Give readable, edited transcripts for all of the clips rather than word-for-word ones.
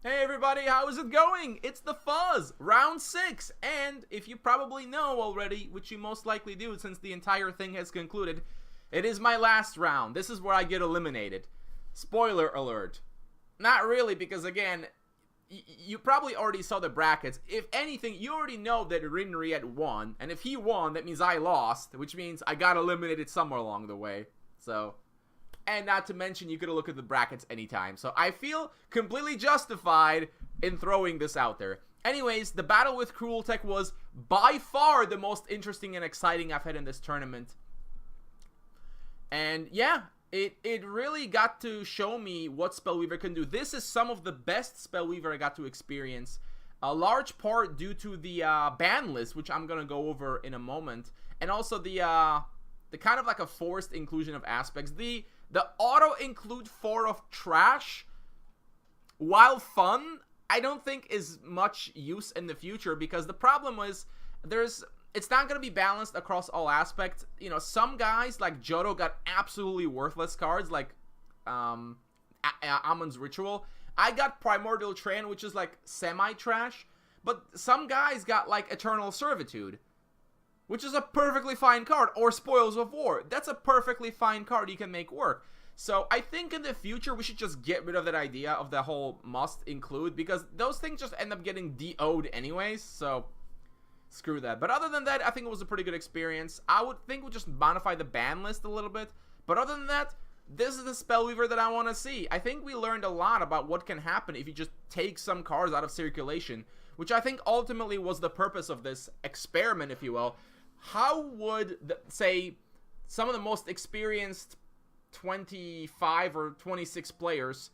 Hey everybody, how is it going? It's the Fuzz, round 6, and if you probably know already, which you most likely do since the entire thing has concluded, it is my last round. This is where I get eliminated. Spoiler alert. Not really, because again, you probably already saw the brackets. If anything, you already know that Rinriet won, and if he won, that means I lost, which means I got eliminated somewhere along the way. So... and not to mention, you could look at the brackets anytime. So I feel completely justified in throwing this out there. Anyways, the battle with Cruel Tech was by far the most interesting and exciting I've had in this tournament. And yeah, it really got to show me what Spellweaver can do. This is some of the best Spellweaver I got to experience. A large part due to the ban list, which I'm going to go over in a moment. And also the kind of like a forced inclusion of aspects. The auto-include 4 of trash, while fun, I don't think is much use in the future, because the problem is it's not going to be balanced across all aspects. You know, some guys like Johto got absolutely worthless cards like Amon's Ritual. I got Primordial Train, which is like semi-trash, but some guys got like Eternal Servitude, which is a perfectly fine card, or Spoils of War. That's a perfectly fine card you can make work. So I think in the future we should just get rid of that idea of the whole must include, because those things just end up getting DO'd anyways, so screw that. But other than that, I think it was a pretty good experience. I would think we'll just modify the ban list a little bit, but other than that, this is the Spellweaver that I want to see. I think we learned a lot about what can happen if you just take some cards out of circulation, which I think ultimately was the purpose of this experiment, if you will. How would, say, some of the most experienced 25 or 26 players,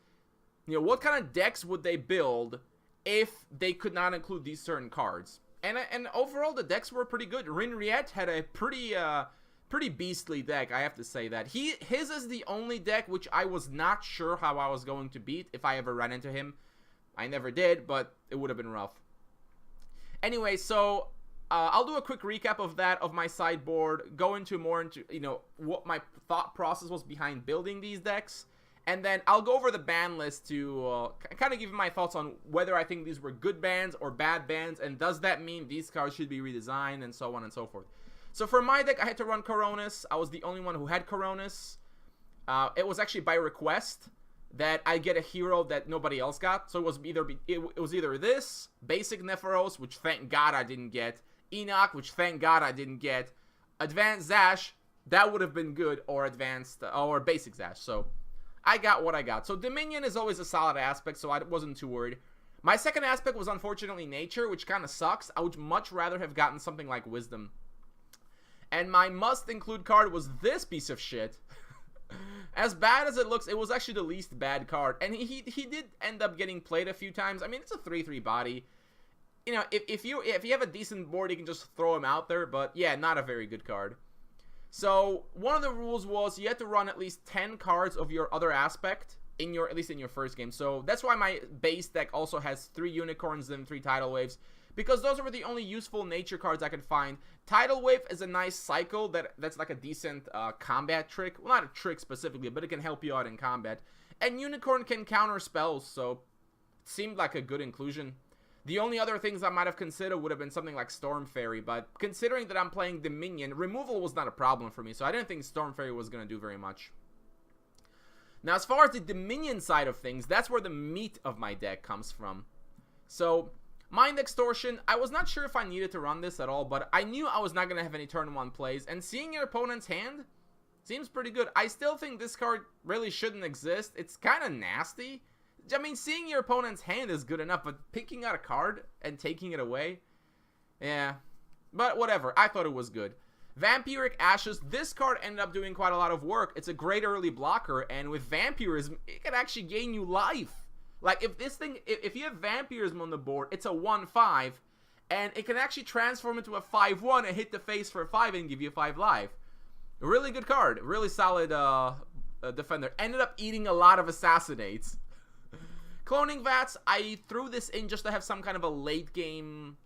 you know, what kind of decks would they build if they could not include these certain cards? And overall, the decks were pretty good. Rinriet had a pretty beastly deck, I have to say that. His is the only deck which I was not sure how I was going to beat if I ever ran into him. I never did, but it would have been rough. Anyway, so... I'll do a quick recap of that, of my sideboard, go into more into, you know, what my thought process was behind building these decks, and then I'll go over the ban list to kind of give my thoughts on whether I think these were good bans or bad bans, and does that mean these cards should be redesigned, and so on and so forth. So for my deck, I had to run Coronis. I was the only one who had Coronis. It was actually by request that I get a hero that nobody else got, so it was either this, Basic Nephoros, which thank God I didn't get, Enoch, which thank God I didn't get, Advanced Zash, that would have been good, or Advanced, or Basic Zash, so I got what I got. So Dominion is always a solid aspect, so I wasn't too worried. My second aspect was unfortunately Nature, which kind of sucks. I would much rather have gotten something like Wisdom. And my must-include card was this piece of shit. As bad as it looks, it was actually the least bad card, and he did end up getting played a few times. I mean, it's a 3/3 body. You know, if you have a decent board, you can just throw him out there, but yeah, not a very good card. So one of the rules was you had to run at least 10 cards of your other aspect at least in your first game. So that's why my base deck also has 3 Unicorns and 3 Tidal Waves, because those were the only useful nature cards I could find. Tidal Wave is a nice cycle that's like a decent combat trick. Well, not a trick specifically, but it can help you out in combat. And Unicorn can counter spells, so it seemed like a good inclusion. The only other things I might have considered would have been something like Storm Fairy, but considering that I'm playing Dominion, removal was not a problem for me, so I didn't think Storm Fairy was going to do very much. Now, as far as the Dominion side of things, that's where the meat of my deck comes from. So, Mind Extortion, I was not sure if I needed to run this at all, but I knew I was not going to have any turn 1 plays, and seeing your opponent's hand seems pretty good. I still think this card really shouldn't exist. It's kind of nasty. I mean, seeing your opponent's hand is good enough, but picking out a card and taking it away? Yeah. But whatever, I thought it was good. Vampiric Ashes, this card ended up doing quite a lot of work. It's a great early blocker, and with Vampirism, it can actually gain you life. Like, if you have Vampirism on the board, it's a 1/5, and it can actually transform into a 5/1 and hit the face for 5 and give you 5 life. A really good card. Really solid defender. Ended up eating a lot of Assassinates. Cloning Vats, I threw this in just to have some kind of a late game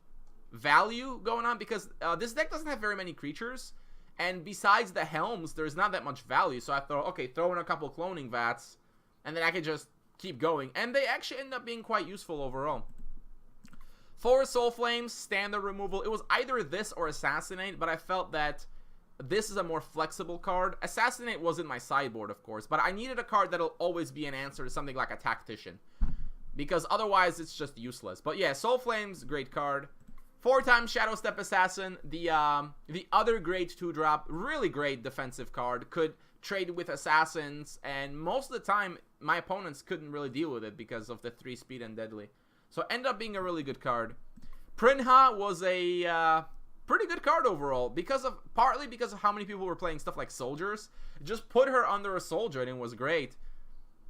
value going on, because this deck doesn't have very many creatures, and besides the Helms, there's not that much value, so I thought, okay, throw in a couple Cloning Vats, and then I could just keep going. And they actually end up being quite useful overall. 4 Soul Flames, standard removal. It was either this or Assassinate, but I felt that this is a more flexible card. Assassinate was in my sideboard, of course, but I needed a card that'll always be an answer to something like a Tactician, because otherwise it's just useless. But yeah, Soul Flames, great card. 4 times Shadow Step Assassin, the other great 2-drop, really great defensive card. Could trade with Assassins, and most of the time my opponents couldn't really deal with it because of the 3 speed and deadly. So ended up being a really good card. Prinha was a pretty good card overall, partly because of how many people were playing stuff like soldiers. Just put her under a soldier and it was great.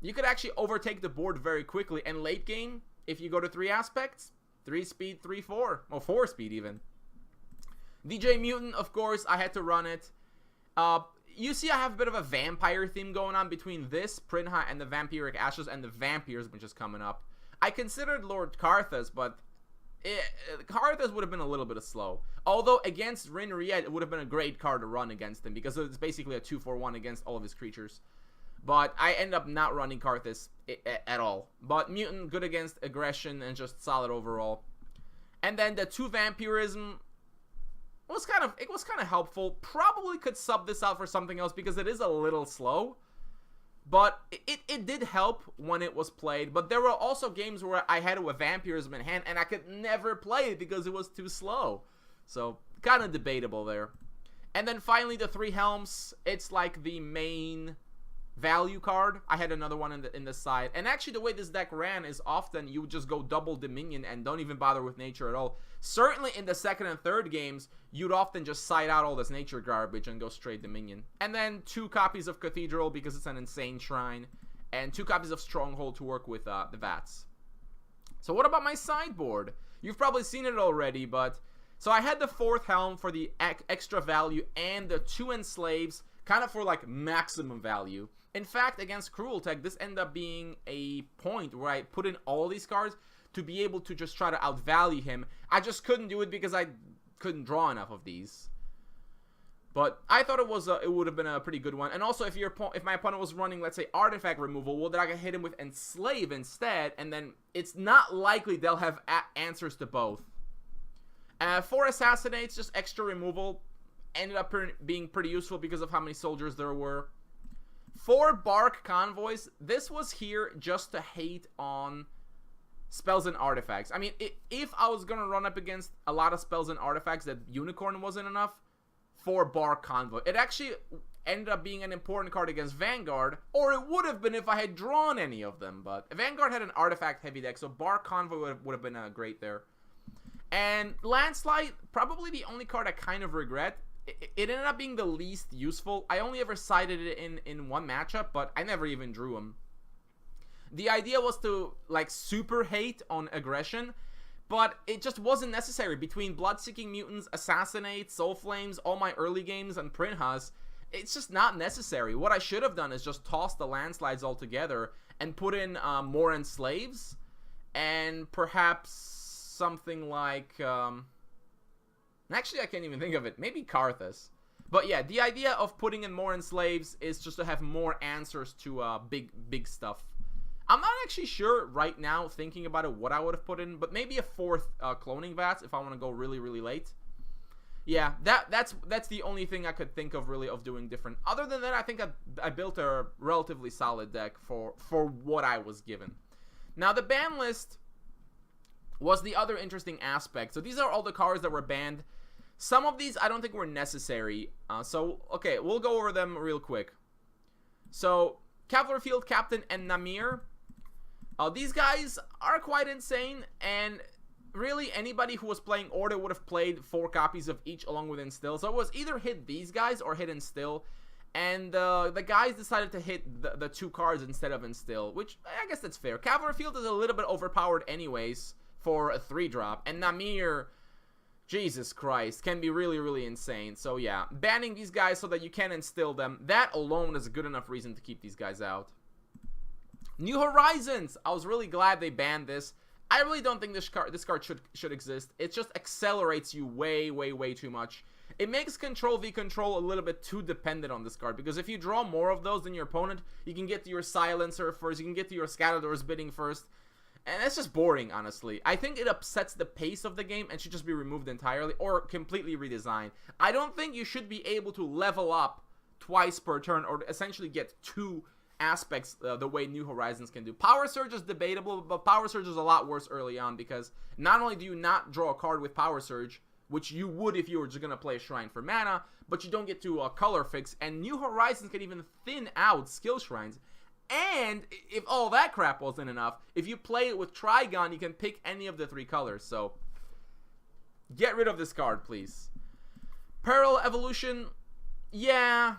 You could actually overtake the board very quickly, and late game, if you go to 3 aspects, 3 speed, 3-4, or 4 speed even. DJ Mutant, of course, I had to run it. You see I have a bit of a vampire theme going on between this, Prinha, and the Vampiric Ashes, and the Vampires, which is coming up. I considered Lord Karthus, but Karthus would have been a little bit slow. Although against Rinria, it would have been a great card to run against him, because it's basically a 2-for-1 against all of his creatures. But I end up not running Karthus at all. But Mutant, good against aggression and just solid overall. And then the 2 Vampirism was kind of helpful. Probably could sub this out for something else because it is a little slow. But it did help when it was played. But there were also games where I had a Vampirism in hand and I could never play it because it was too slow. So, kind of debatable there. And then finally the 3 Helms. It's like the main value card. I had another one in the side. And actually the way this deck ran is often you would just go double Dominion and don't even bother with nature at all. Certainly in the 2nd and 3rd games, you'd often just side out all this nature garbage and go straight Dominion. And then 2 copies of Cathedral because it's an insane shrine. And 2 copies of Stronghold to work with the Vats. So what about my sideboard? You've probably seen it already, but... So I had the 4th Helm for the extra value and the 2 Enslaves, kind of for like maximum value. In fact, against Cruel Tech, this ended up being a point where I put in all these cards to be able to just try to outvalue him. I just couldn't do it because I couldn't draw enough of these. But I thought it would have been a pretty good one. And also, if my opponent was running, let's say, artifact removal, well, then I could hit him with Enslave instead, and then it's not likely they'll have answers to both. 4 Assassinates, just extra removal, ended up being pretty useful because of how many soldiers there were. 4 Bark Convoys. This was here just to hate on spells and artifacts. I mean, if I was going to run up against a lot of spells and artifacts that Unicorn wasn't enough, 4 Bark Convoy. It actually ended up being an important card against Vanguard, or it would have been if I had drawn any of them, but Vanguard had an artifact-heavy deck, so Bark Convoy would have been great there. And Landslide, probably the only card I kind of regret. It ended up being the least useful. I only ever sided it in 1 matchup, but I never even drew him. The idea was to, like, super hate on aggression, but it just wasn't necessary. Between Blood-Seeking Mutants, Assassinate, Soul Flames, all my early games, and Prinhas, it's just not necessary. What I should have done is just toss the Landslides altogether and put in more Enslaves, and perhaps something like... Actually, I can't even think of it. Maybe Karthus. But yeah, the idea of putting in more Enslaves is just to have more answers to big stuff. I'm not actually sure right now, thinking about it, what I would have put in, but maybe a 4th Cloning Vats if I want to go really, really late. Yeah, that's the only thing I could think of really of doing different. Other than that, I think I built a relatively solid deck for what I was given. Now, the ban list was the other interesting aspect. So these are all the cards that were banned. Some of these I don't think were necessary. Okay, we'll go over them real quick. So, Cavalry Field Captain and Namir. These guys are quite insane, and really anybody who was playing Order would have played 4 copies of each along with Instill. So it was either hit these guys or hit Instill. And the guys decided to hit the 2 cards instead of Instill, which I guess that's fair. Cavalry Field is a little bit overpowered anyways for a 3-drop, and Namir, Jesus Christ, can be really, really insane. So yeah, banning these guys so that you can instill them, that alone is a good enough reason to keep these guys out. New Horizons! I was really glad they banned this. I really don't think this card should exist. It just accelerates you way, way, way too much. It makes Control v Control a little bit too dependent on this card, because if you draw more of those than your opponent, you can get to your Silencer first, you can get to your Scatador's Bidding first, and that's just boring, honestly. I think it upsets the pace of the game and should just be removed entirely or completely redesigned. I don't think you should be able to level up twice per turn or essentially get 2 aspects the way New Horizons can do. Power Surge is debatable, but Power Surge is a lot worse early on, because not only do you not draw a card with Power Surge, which you would if you were just going to play a Shrine for mana, but you don't get to a color fix, and New Horizons can even thin out skill shrines. And if all that crap wasn't enough, if you play it with Trigon, you can pick any of the 3 colors. So get rid of this card, please. Peril Evolution, yeah,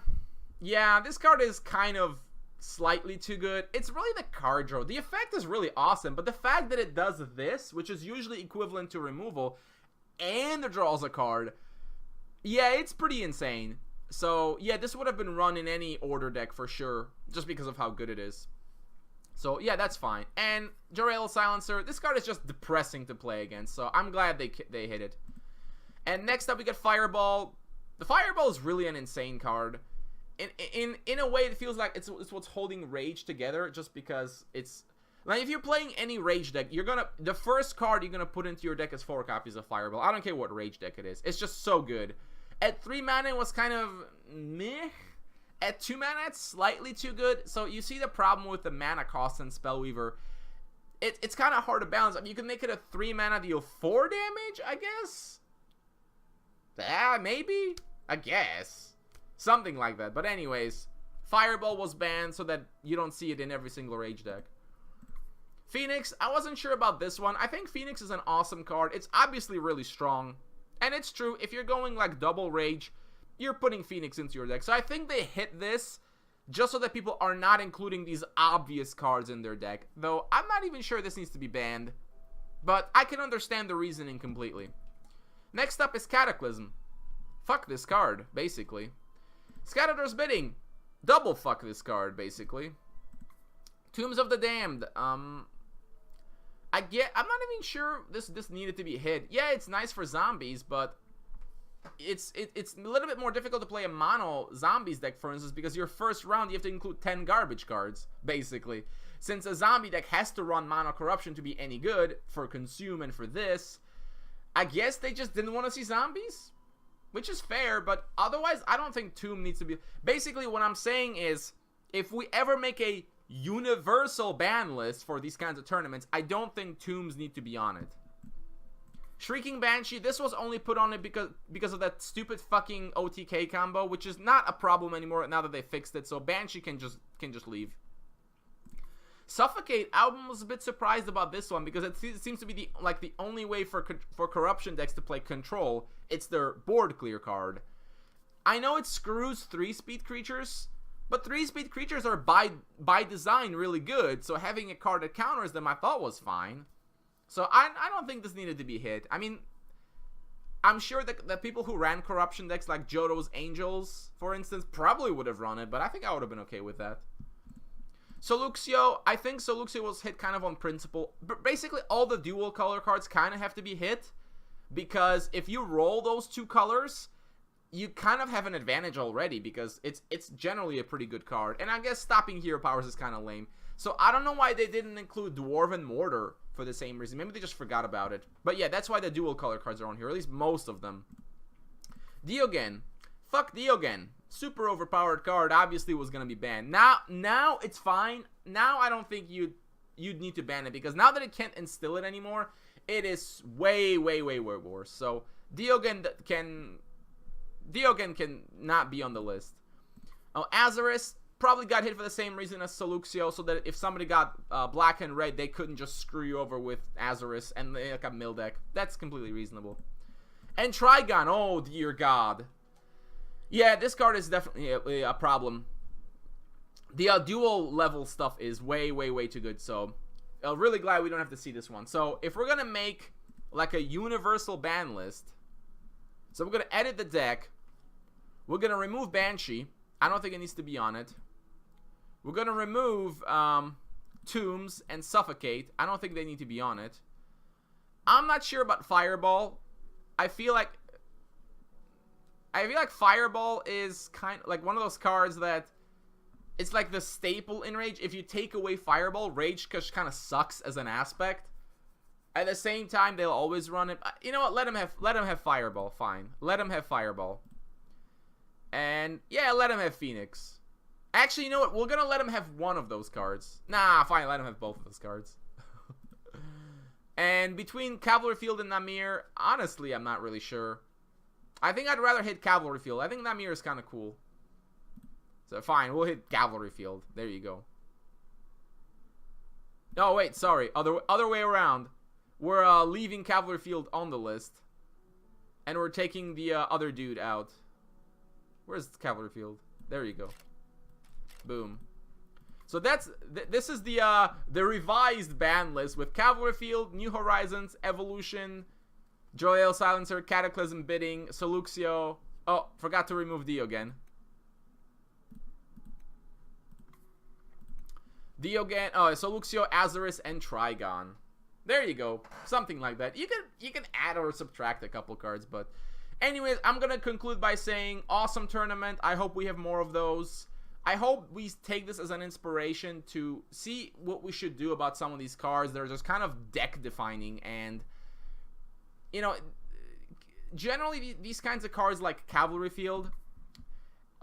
this card is kind of slightly too good. It's really the card draw. The effect is really awesome, but the fact that it does this, which is usually equivalent to removal, and it draws a card, yeah, it's pretty insane. So yeah, this would have been run in any order deck for sure, just because of how good it is. So yeah, that's fine. And Jarail Silencer, this card is just depressing to play against, so I'm glad they hit it. And next up we get Fireball. The Fireball is really an insane card. In a way, it feels like it's what's holding Rage together, just because it's like, if you're playing any Rage deck, the first card you're gonna put into your deck is 4 copies of Fireball. I don't care what Rage deck it is. It's just so good. At 3 mana, it was kind of meh. At 2 mana, it's slightly too good. So you see the problem with the mana cost in Spellweaver. It's kind of hard to balance. I mean, you can make it a 3 mana deal 4 damage, I guess. Maybe, I guess. Something like that. But anyways, Fireball was banned so that you don't see it in every single Rage deck. Phoenix, I wasn't sure about this one. I think Phoenix is an awesome card. It's obviously really strong. And it's true, if you're going like double Rage, you're putting Phoenix into your deck. So I think they hit this just so that people are not including these obvious cards in their deck. Though I'm not even sure this needs to be banned. But I can understand the reasoning completely. Next up is Cataclysm. Fuck this card, basically. Scatador's Bidding. Double fuck this card, basically. Tombs of the Damned. I'm not even sure this needed to be hit. Yeah, it's nice for zombies, but it's a little bit more difficult to play a mono zombies deck, for instance, because your first round you have to include 10 garbage cards, basically. Since a zombie deck has to run Mono Corruption to be any good for Consume and for this, I guess they just didn't want to see zombies, which is fair, but otherwise I don't think Tomb needs to be. Basically what I'm saying is, if we ever make a universal ban list for these kinds of tournaments, I don't think Tombs need to be on it. Shrieking Banshee, this was only put on it because of that stupid fucking OTK combo, which is not a problem anymore now that they fixed it, so Banshee can just leave. Suffocate, I was a bit surprised about this one because it seems to be the only way for corruption decks to play Control. It's their board clear card. I know it screws 3-speed creatures, but 3-speed creatures are by design really good, so having a card that counters them I thought was fine. So I don't think this needed to be hit. I mean, I'm sure that the people who ran corruption decks like Johto's Angels, for instance, probably would have run it, but I think I would have been okay with that. Soluxio, I think Soluxio was hit kind of on principle. But basically, all the dual color cards kind of have to be hit, because if you roll those 2 colors, you kind of have an advantage already, because it's generally a pretty good card. And I guess stopping hero powers is kind of lame. So I don't know why they didn't include Dwarven Mortar for the same reason. Maybe they just forgot about it. But yeah, that's why the dual color cards are on here, or at least most of them. Diogen. Fuck Diogen. Super overpowered card, obviously was going to be banned. Now it's fine. Now I don't think you'd need to ban it, because now that it can't instill it anymore, it is way worse. So Diogen can not be on the list. Oh, Azarus probably got hit for the same reason as Soluxio, so that if somebody got black and red, they couldn't just screw you over with Azarus and like a mill deck. That's completely reasonable. And Trigon, oh dear God. Yeah, this card is definitely a problem. The dual level stuff is way too good, so I'm really glad we don't have to see this one. So if we're gonna make like a universal ban list, so we're gonna edit the deck, we're gonna remove Banshee. I don't think it needs to be on it. We're gonna remove Tombs and Suffocate. I don't think they need to be on it. I'm not sure about Fireball. I feel like I feel like Fireball is kind of like one of those cards that it's like the staple in Rage. If you take away Fireball, Rage just kind of sucks as an aspect. At the same time, they'll always run it. You know what? Let him have Fireball. Fine. Let him have Fireball. And yeah, let him have Phoenix. Actually, you know what? We're gonna let him have one of those cards. Nah, fine. Let him have both of those cards. And between Cavalry Field and Namir, honestly, I'm not really sure. I think I'd rather hit Cavalry Field. I think Namir is kind of cool. So fine, we'll hit Cavalry Field. There you go. Oh wait, sorry. Other way around. We're leaving Cavalry Field on the list, and we're taking the other dude out. Where's Cavalry Field? There you go. Boom. So this is the revised ban list with Cavalry Field, New Horizons, Evolution, Joel Silencer, Cataclysm Bidding, Soluxio. Oh, forgot to remove Diogen. Diogen, Soluxio, Azarus, and Trigon. There you go. Something like that. You can add or subtract a couple cards, but anyways, I'm gonna conclude by saying awesome tournament. I hope we have more of those. I hope we take this as an inspiration to see what we should do about some of these cards. They're just kind of deck defining, and you know, generally these kinds of cards like Cavalry Field,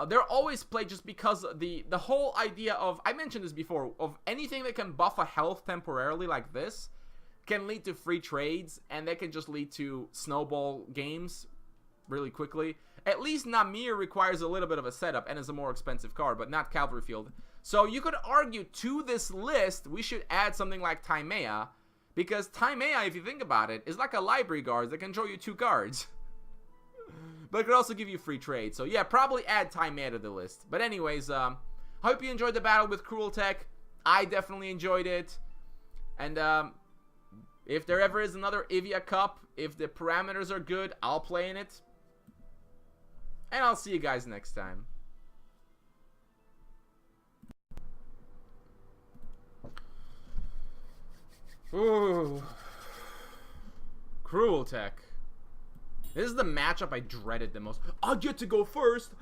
they're always played just because the whole idea of, I mentioned this before, of anything that can buff a health temporarily like this can lead to free trades, and that can just lead to snowball games really quickly. At least Namir requires a little bit of a setup and is a more expensive card, but not Cavalry Field. So you could argue to this list we should add something like Timea, because Timea, if you think about it, is like a library guard that can draw you 2 cards. But it could also give you free trade. So yeah, probably add Timea to the list. But anyways, I hope you enjoyed the battle with Cruel Tech. I definitely enjoyed it. And if there ever is another IVIA Cup, if the parameters are good, I'll play in it. And I'll see you guys next time. Ooh. Cruel Tech. This is the matchup I dreaded the most. I get to go first.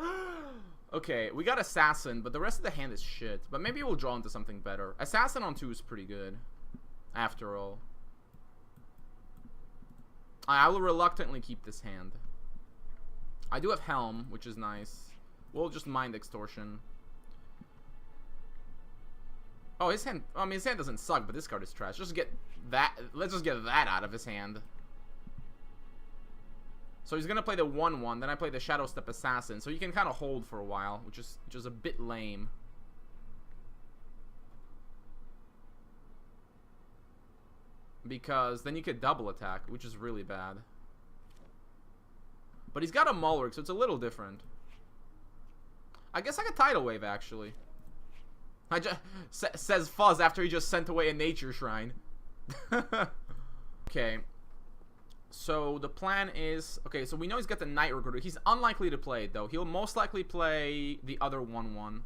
Okay, we got Assassin, but the rest of the hand is shit. But maybe we'll draw into something better. Assassin on 2 is pretty good, after all. I will reluctantly keep this hand. I do have Helm, which is nice. We'll just Mind Extortion. Oh, his hand, I mean, his hand doesn't suck, but this card is trash. Just get that, let's just get that out of his hand. So he's gonna play the 1/1, then I play the Shadow Step Assassin, so you can kind of hold for a while, which is a bit lame. Because then you could double attack, which is really bad. But he's got a Mulric, so it's a little different. I guess I could Tidal Wave, actually. Says Fuzz after he just sent away a Nature Shrine. Okay. So the plan is... Okay, so we know he's got the Night Recruiter. He's unlikely to play it, though. He'll most likely play the other 1/1.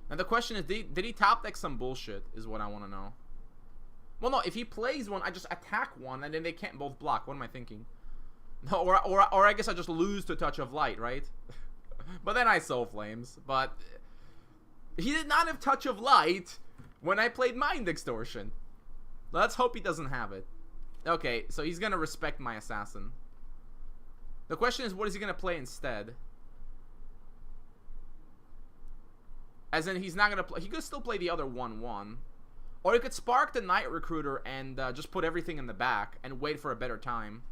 Now the question is, did he top deck some bullshit, is what I want to know. Well, no, if he plays one, I just attack one, and then they can't both block. What am I thinking? No, or I guess I just lose to Touch of Light, right? But then I Soul Flames. But he did not have Touch of Light when I played Mind Extortion. Let's hope he doesn't have it. Okay, so he's going to respect my Assassin. The question is, what is he going to play instead? As in, he's not going to play... He could still play the other 1/1. Or he could spark the Night Recruiter and just put everything in the back and wait for a better time.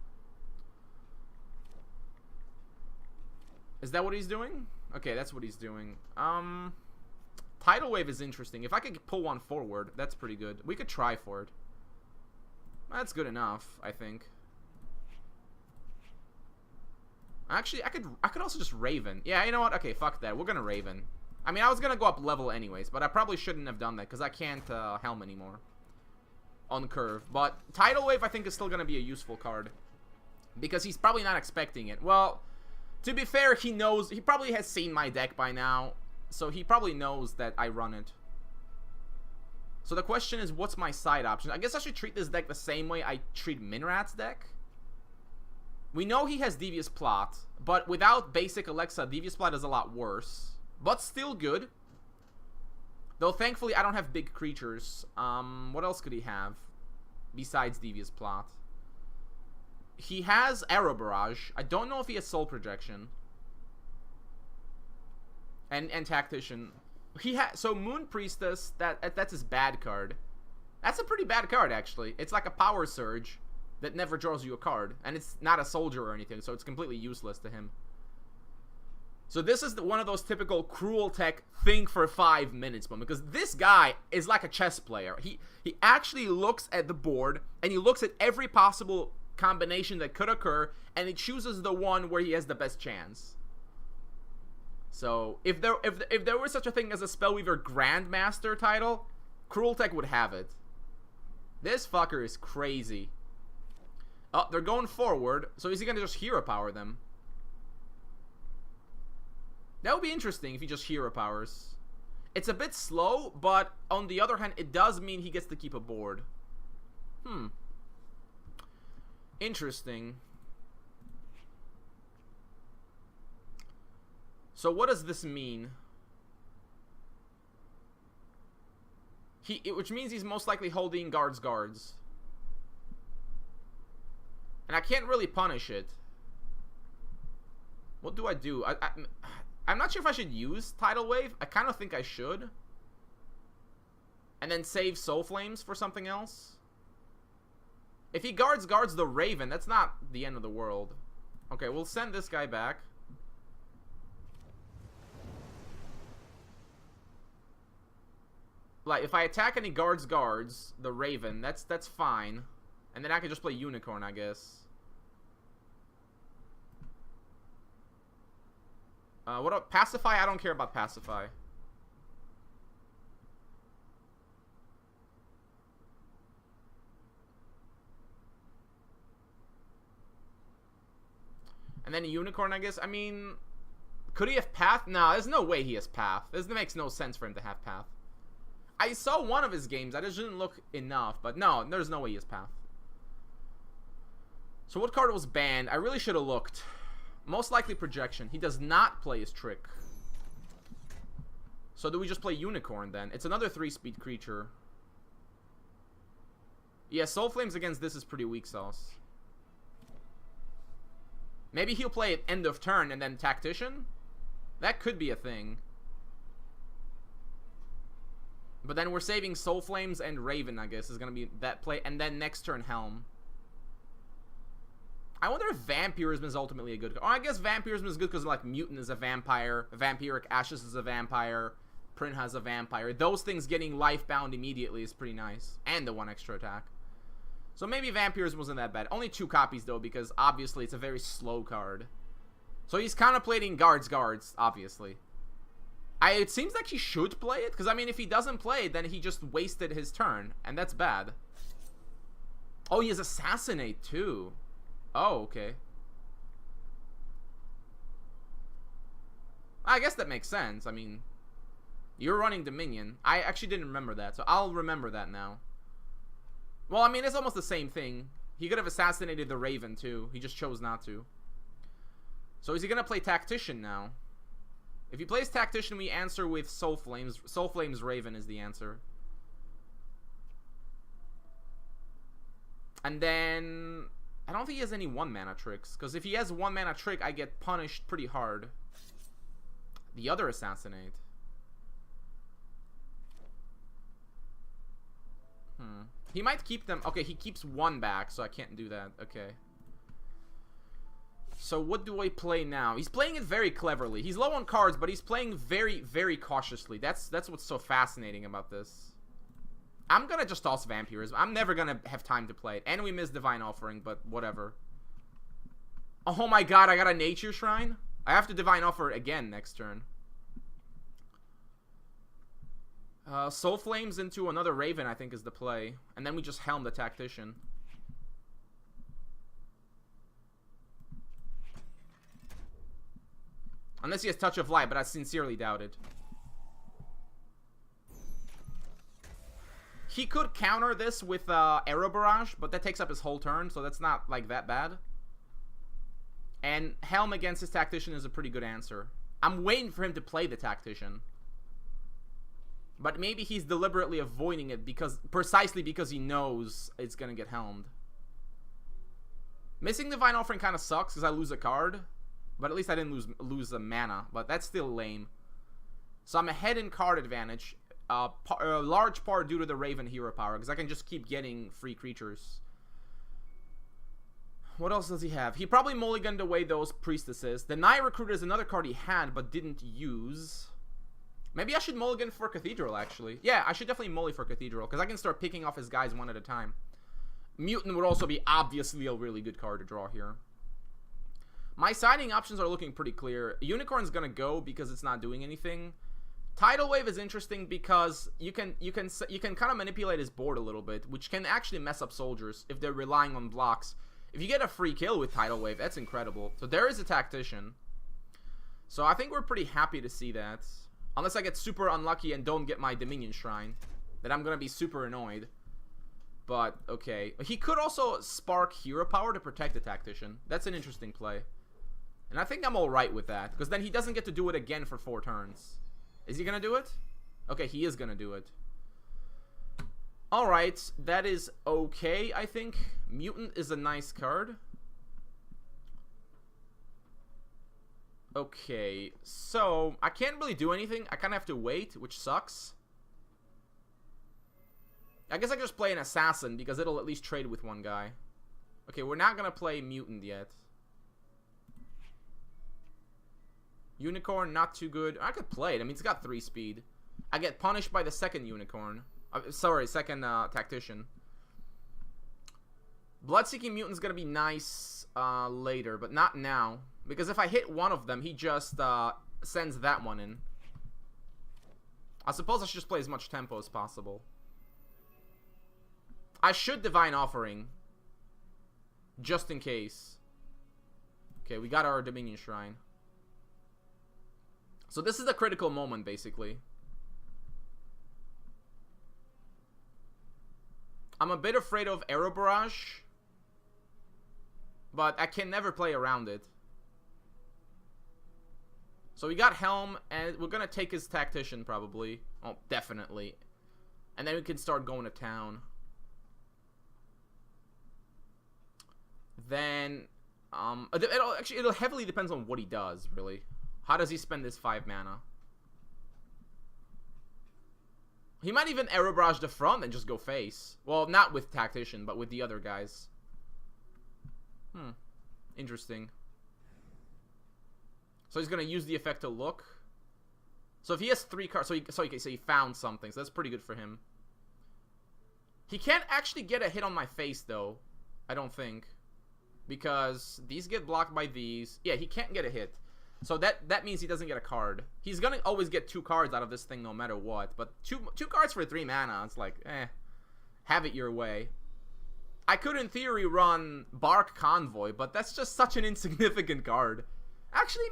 Is that what he's doing? Okay, that's what he's doing. Tidal Wave is interesting. If I could pull one forward, that's pretty good. We could try for it. That's good enough, I think. Actually, I could also just Raven. Yeah, you know what? Okay, fuck that. We're gonna Raven. I mean, I was gonna go up level anyways, but I probably shouldn't have done that because I can't Helm anymore on curve. But Tidal Wave, I think, is still gonna be a useful card because he's probably not expecting it. Well, to be fair, he knows. He probably has seen my deck by now, so he probably knows that I run it. So the question is, what's my side option? I guess I should treat this deck the same way I treat Minrat's deck. We know he has Devious Plot, but without basic Alexa, Devious Plot is a lot worse. But still good. Though thankfully I don't have big creatures. What else could he have besides Devious Plot? He has Arrow Barrage. I don't know if he has Soul Projection. And Tactician. So Moon Priestess, that's his bad card. That's a pretty bad card, actually. It's like a Power Surge that never draws you a card. And it's not a soldier or anything, so it's completely useless to him. So this is one of those typical Cruel Tech think for 5 minutes one, because this guy is like a chess player. He actually looks at the board, and he looks at every possible combination that could occur, and he chooses the one where he has the best chance. So if there were such a thing as a Spellweaver Grandmaster title, Cruel Tech would have it. This fucker is crazy. Oh, they're going forward. So is he gonna just Hero Power them? That would be interesting if he just Hero Powers. It's a bit slow, but on the other hand, it does mean he gets to keep a board. Interesting. So what does this mean? Which means he's most likely holding guards. And I can't really punish it. What do I do? I'm not sure if I should use Tidal Wave. I kind of think I should. And then save Soul Flames for something else. If he guards the Raven, that's not the end of the world. Okay, we'll send this guy back. Like, if I attack and he guards the Raven, that's fine. And then I can just play Unicorn, I guess. What about Pacify? I don't care about Pacify. And then a Unicorn, I guess. I mean, could he have Path? No, there's no way he has Path. This makes no sense for him to have Path. I saw one of his games. I just didn't look enough. But no, there's no way he has Path. So what card was banned? I really should have looked. Most likely Projection. He does not play his Trick. So do we just play Unicorn then? It's another 3-speed creature. Yeah, Soul Flames against this is pretty weak sauce. Maybe he'll play at end of turn and then Tactician? That could be a thing. But then we're saving Soul Flames and Raven, I guess, is going to be that play. And then next turn, Helm. I wonder if Vampirism is ultimately a good card. Oh, I guess Vampirism is good because, like, Mutant is a vampire. Vampiric Ashes is a vampire. Prinha is a vampire. Those things getting Lifebound immediately is pretty nice. And the 1 extra attack. So maybe Vampirism wasn't that bad. Only 2 copies, though, because obviously it's a very slow card. So he's contemplating guards, obviously. It seems like he should play it, because, I mean, if he doesn't play it, then he just wasted his turn, and that's bad. Oh, he has Assassinate, too. Oh, okay. I guess that makes sense. I mean, you're running Dominion. I actually didn't remember that, so I'll remember that now. Well, I mean, it's almost the same thing. He could have assassinated the Raven, too. He just chose not to. So is he going to play Tactician now? If he plays Tactician, we answer with Soul Flames. Soul Flames Raven is the answer. And then I don't think he has any 1-mana tricks, because if he has 1-mana trick, I get punished pretty hard. The other Assassinate. He might keep them. Okay, he keeps 1 back, so I can't do that. Okay. So what do I play now? He's playing it very cleverly. He's low on cards, but he's playing very, very cautiously. That's what's so fascinating about this. I'm gonna just toss Vampirism. I'm never gonna have time to play it. And we missed Divine Offering, but whatever. Oh my god, I got a Nature Shrine? I have to Divine Offer again next turn. Soul Flames into another Raven, I think, is the play. And then we just Helm the Tactician. Unless he has Touch of Light, but I sincerely doubt it. He could counter this with Arrow Barrage, but that takes up his whole turn, so that's not, like, that bad. And Helm against his Tactician is a pretty good answer. I'm waiting for him to play the Tactician. But maybe he's deliberately avoiding it precisely because he knows it's going to get helmed. Missing Divine Offering kind of sucks because I lose a card. But at least I didn't lose a mana. But that's still lame. So I'm ahead in card advantage. A large part due to the Raven hero power. Because I can just keep getting free creatures. What else does he have? He probably mulliganed away those Priestesses. The Night Recruiter is another card he had but didn't use. Maybe I should mulligan for Cathedral, actually. Yeah, I should definitely mulli for Cathedral, because I can start picking off his guys one at a time. Mutant would also be obviously a really good card to draw here. My siding options are looking pretty clear. Unicorn's gonna go because it's not doing anything. Tidal Wave is interesting because you can kind of manipulate his board a little bit, which can actually mess up soldiers if they're relying on blocks. If you get a free kill with Tidal Wave, that's incredible. So there is a Tactician. So I think we're pretty happy to see that. Unless I get super unlucky and don't get my Dominion Shrine. Then I'm going to be super annoyed. But, okay. He could also spark Hero Power to protect the Tactician. That's an interesting play. And I think I'm alright with that. Because then he doesn't get to do it again for 4 turns. Is he going to do it? Okay, he is going to do it. Alright, that is okay, I think. Mutant is a nice card. Okay, so I can't really do anything. I kind of have to wait, which sucks. I guess I can just play an Assassin because it'll at least trade with one guy. Okay, we're not going to play Mutant yet. Unicorn, not too good. I could play it. I mean, it's got 3 speed. I get punished by the second Unicorn. Second Tactician. Bloodseeking Mutant's going to be nice later, but not now. Because if I hit one of them, he just sends that one in. I suppose I should just play as much tempo as possible. I should Divine Offering. Just in case. Okay, we got our Dominion Shrine. So this is the critical moment, basically. I'm a bit afraid of Arrow Barrage. But I can never play around it. So we got Helm, and we're going to take his Tactician, probably. Oh, definitely. And then we can start going to town. Then, it'll heavily depends on what he does, really. How does he spend his 5 mana? He might even Arrow Barrage the front and just go face. Well, not with Tactician, but with the other guys. Interesting. So he's going to use the effect to look. So if he has 3 cards, so he found something. So that's pretty good for him. He can't actually get a hit on my face, though. I don't think. Because these get blocked by these. Yeah, he can't get a hit. So that means he doesn't get a card. He's going to always get 2 cards out of this thing no matter what. But two cards for 3 mana, it's like, have it your way. I could, in theory, run Bark Convoy, but that's just such an insignificant card. Actually,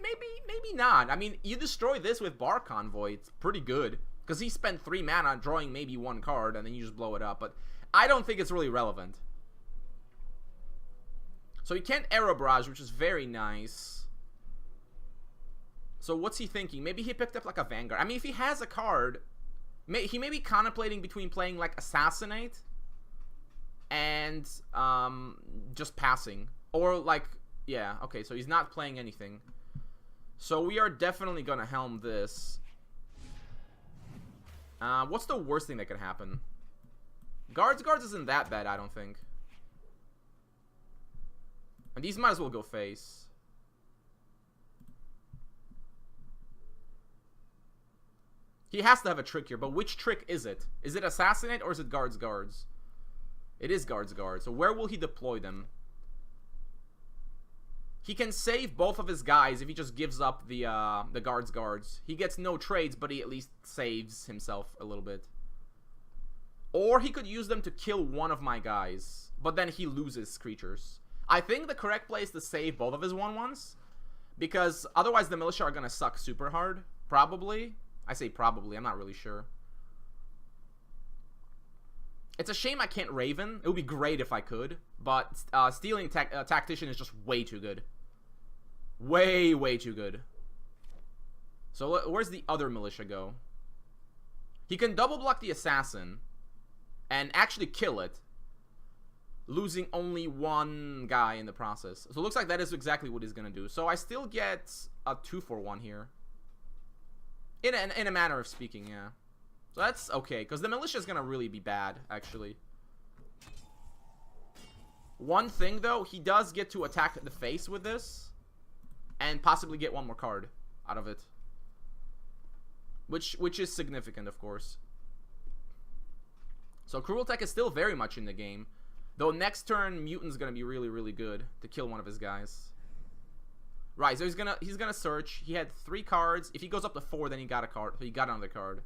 maybe not. I mean, you destroy this with Bark Convoy, it's pretty good. Because he spent 3 mana drawing maybe 1 card, and then you just blow it up. But I don't think it's really relevant. So he can't Arrow Barrage, which is very nice. So what's he thinking? Maybe he picked up like a Vanguard. I mean, if he has a card, he may be contemplating between playing like Assassinate and just passing. Or like, yeah, okay, so he's not playing anything. So we are definitely going to Helm this. What's the worst thing that could happen? Guards isn't that bad, I don't think. And these might as well go face. He has to have a trick here, but which trick is it? Is it Assassinate or is it Guards? It is Guards. So where will he deploy them? He can save both of his guys if he just gives up the Guards. He gets no trades, but he at least saves himself a little bit. Or he could use them to kill one of my guys, but then he loses creatures. I think the correct play is to save both of his 1/1s, because otherwise the militia are going to suck super hard. Probably. I say probably, I'm not really sure. It's a shame I can't Raven. It would be great if I could, but stealing Tactician is just way too good. Way, way too good. So where's the other militia go? He can double block the assassin and actually kill it, losing only one guy in the process. So it looks like that is exactly what he's gonna do. So I still get a 2-for-1 here. In a manner of speaking, yeah. So that's okay, because the militia is gonna really be bad, actually. One thing, though, he does get to attack the face with this, and possibly get one more card out of it. Which is significant, of course. So Cruel Tech is still very much in the game. Though next turn, Mutant's gonna be really, really good to kill one of his guys. Right, so he's gonna search. He had 3 cards. If he goes up to 4, then he got a card. So he got another card.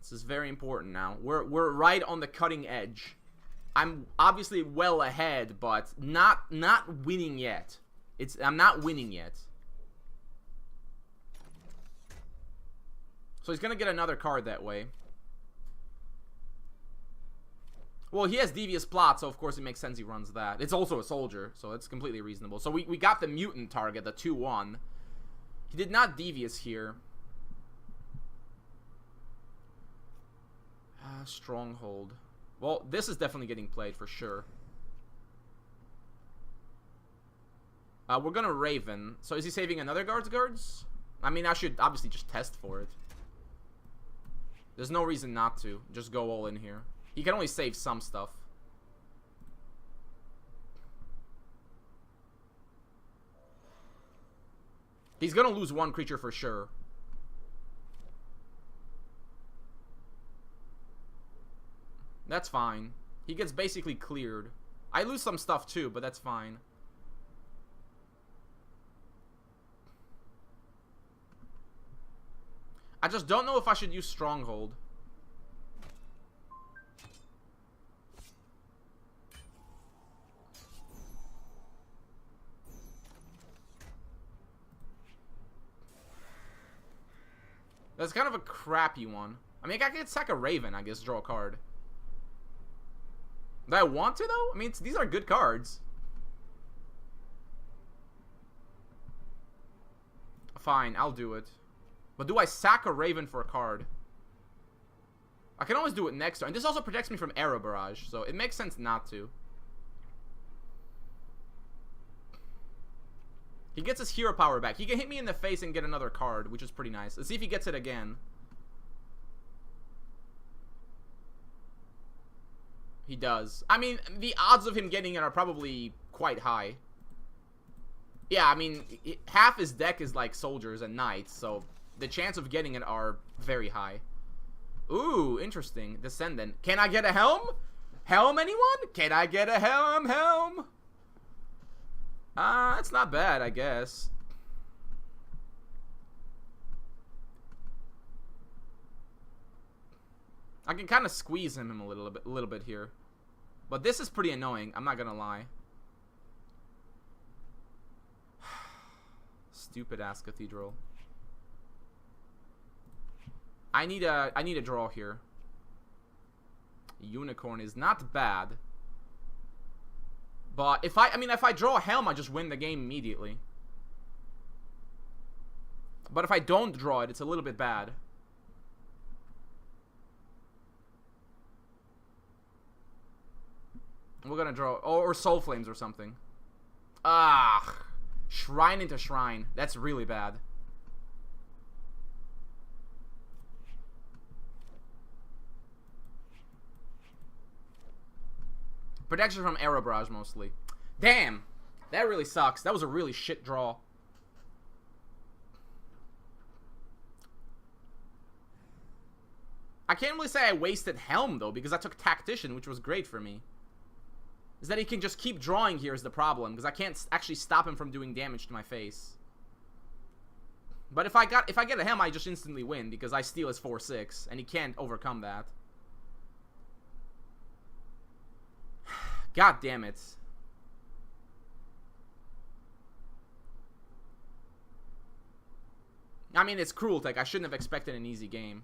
This is very important now. We're right on the cutting edge. I'm obviously well ahead, but not winning yet. I'm not winning yet. So he's gonna get another card that way. Well, he has Devious Plot, so of course it makes sense he runs that. It's also a soldier, so it's completely reasonable. So we got the mutant target, the 2-1. He did not Devious here. Stronghold. Well, this is definitely getting played for sure. We're gonna Raven. So is he saving another guards? I mean, I should obviously just test for it. There's no reason not to. Just go all in here. He can only save some stuff. He's gonna lose one creature for sure. That's fine. He gets basically cleared. I lose some stuff too, but that's fine. I just don't know if I should use Stronghold. That's kind of a crappy one. I mean, I could sack a Raven, I guess, draw a card. Do I want to, though? I mean, these are good cards. Fine, I'll do it. But do I sack a Raven for a card? I can always do it next turn. And this also protects me from Arrow Barrage, so it makes sense not to. He gets his hero power back. He can hit me in the face and get another card, which is pretty nice. Let's see if he gets it again. He does. I mean, the odds of him getting it are probably quite high. Yeah, I mean, half his deck is like soldiers and knights, so the chance of getting it are very high. Ooh, interesting. Descendant. Can I get a helm? Helm, anyone? Can I get a helm? Helm? That's not bad, I guess. I can kind of squeeze him a little bit here. But this is pretty annoying, I'm not gonna lie. Stupid ass Cathedral. I need a draw here. Unicorn is not bad. But if I draw a Helm, I just win the game immediately. But if I don't draw it, it's a little bit bad. We're gonna draw, or Soul Flames or something. Ah, Shrine into Shrine. That's really bad. Protection from Arrow Barrage mostly. Damn, that really sucks. That was a really shit draw. I can't really say I wasted Helm though, because I took Tactician, which was great for me. Is that he can just keep drawing here is the problem, because I can't actually stop him from doing damage to my face. But if I get a Helm, I just instantly win, because I steal his 4/6, and he can't overcome that. God damn it. I mean, it's Cruel Tech. I shouldn't have expected an easy game.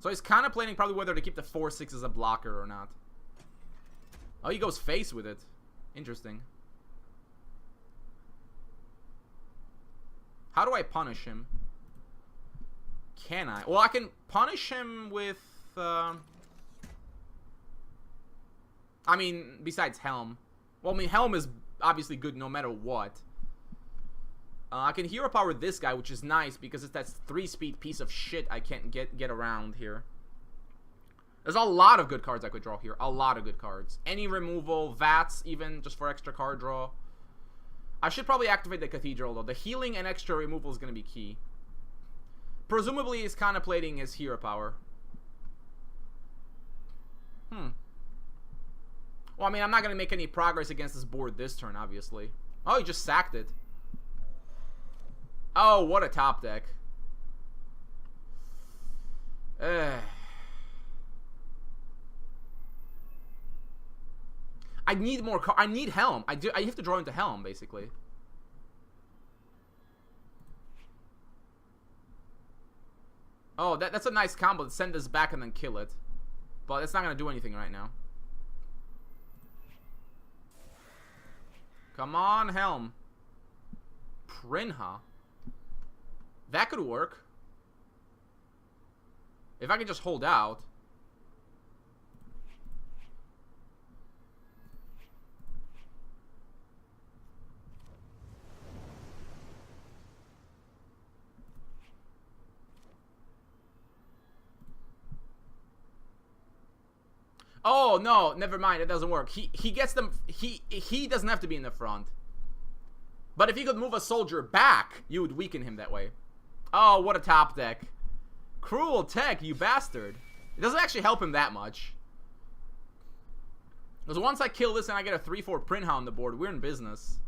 So he's contemplating probably whether to keep the 4-6 as a blocker or not. Oh, he goes face with it. Interesting. How do I punish him? Can I? Well, I can punish him with... I mean, besides Helm. Well, I mean, Helm is obviously good no matter what. I can hero power this guy, which is nice because it's that 3-speed piece of shit I can't get around here. There's a lot of good cards I could draw here. A lot of good cards. Any removal, VATS even, just for extra card draw. I should probably activate the Cathedral, though. The healing and extra removal is going to be key. Presumably, he's contemplating his hero power. Well, I mean, I'm not going to make any progress against this board this turn, obviously. Oh, he just sacked it. Oh, what a top deck. I need more I need Helm. I have to draw into Helm, basically. Oh, that's a nice combo. Send this back and then kill it. But it's not going to do anything right now. Come on, Helm. Prinha. That could work. If I can just hold out. Oh, no, never mind. It doesn't work. He gets them. He doesn't have to be in the front. But if you could move a soldier back, you would weaken him that way. Oh, what a top deck. Cruel tech, you bastard. It doesn't actually help him that much. Because once I kill this and I get a 3-4 Prinha on the board, we're in business.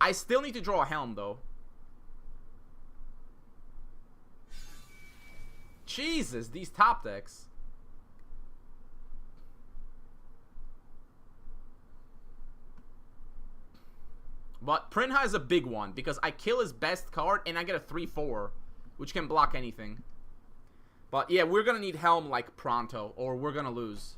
I still need to draw a Helm, though. Jesus, these top decks. But Prinha is a big one because I kill his best card and I get a 3-4, which can block anything. But yeah, we're gonna need Helm like pronto, or we're gonna lose.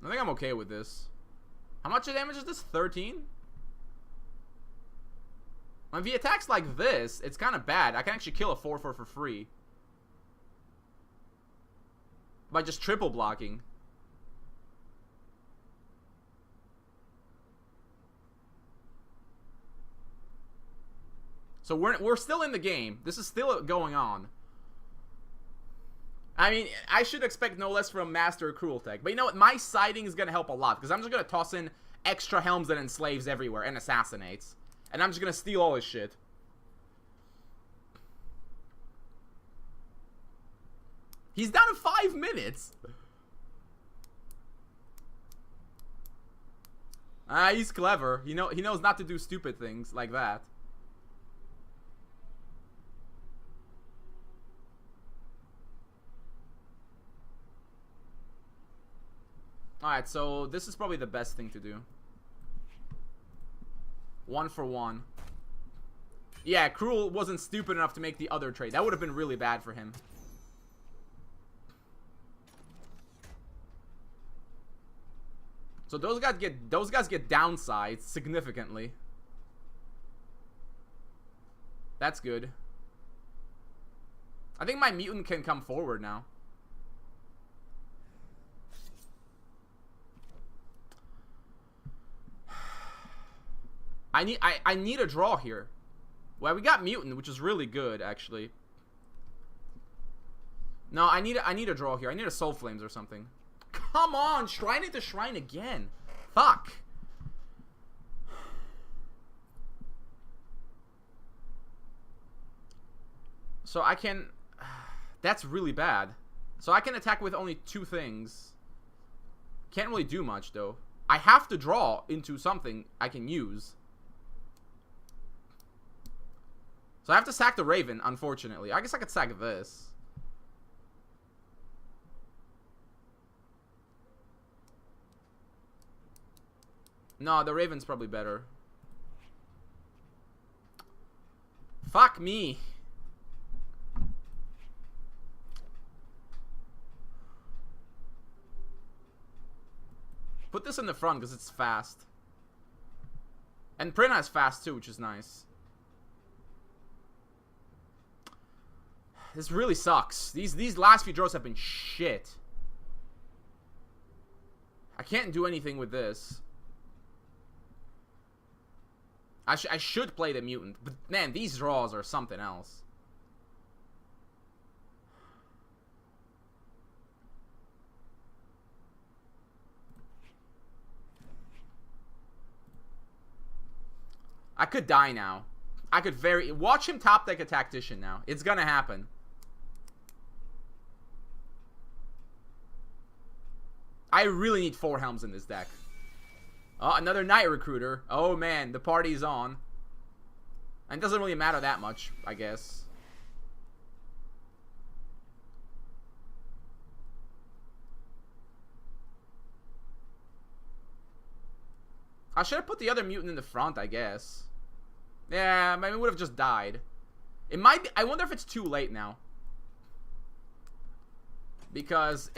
I think I'm okay with this. How much damage is this? 13? If he attacks like this, it's kind of bad. I can actually kill a 4-4 for free. By just triple blocking. So we're still in the game. This is still going on. I mean, I should expect no less from Master Cruel Tech. But you know what? My siding is going to help a lot. Because I'm just going to toss in extra Helms that enslaves everywhere and assassinates. And I'm just going to steal all his shit. He's down in 5 minutes. He's clever. He knows not to do stupid things like that. Alright, so this is probably the best thing to do. 1 for 1. Yeah, Cruel wasn't stupid enough to make the other trade. That would have been really bad for him. So those guys get downsized significantly. That's good. I think my mutant can come forward now. I need a draw here. Well, we got mutant, which is really good, actually. No, I need a draw here. I need a Soul Flames or something. Come on, Shrine into Shrine again. Fuck. So I can... That's really bad. So I can attack with only 2 things. Can't really do much, though. I have to draw into something I can use. So I have to sack the Raven, unfortunately. I guess I could sack this. No, the Raven's probably better. Fuck me. Put this in the front because it's fast. And Prina is fast too, which is nice. This really sucks. These last few draws have been shit. I can't do anything with this. I should play the mutant, but man, these draws are something else. I could die now. I could watch him top deck a Tactician now. It's gonna happen. I really need 4 Helms in this deck. Oh, another Night Recruiter. Oh man, the party's on. And it doesn't really matter that much, I guess. I should have put the other mutant in the front, I guess. Yeah, maybe it would have just died. It might be, I wonder if it's too late now. Because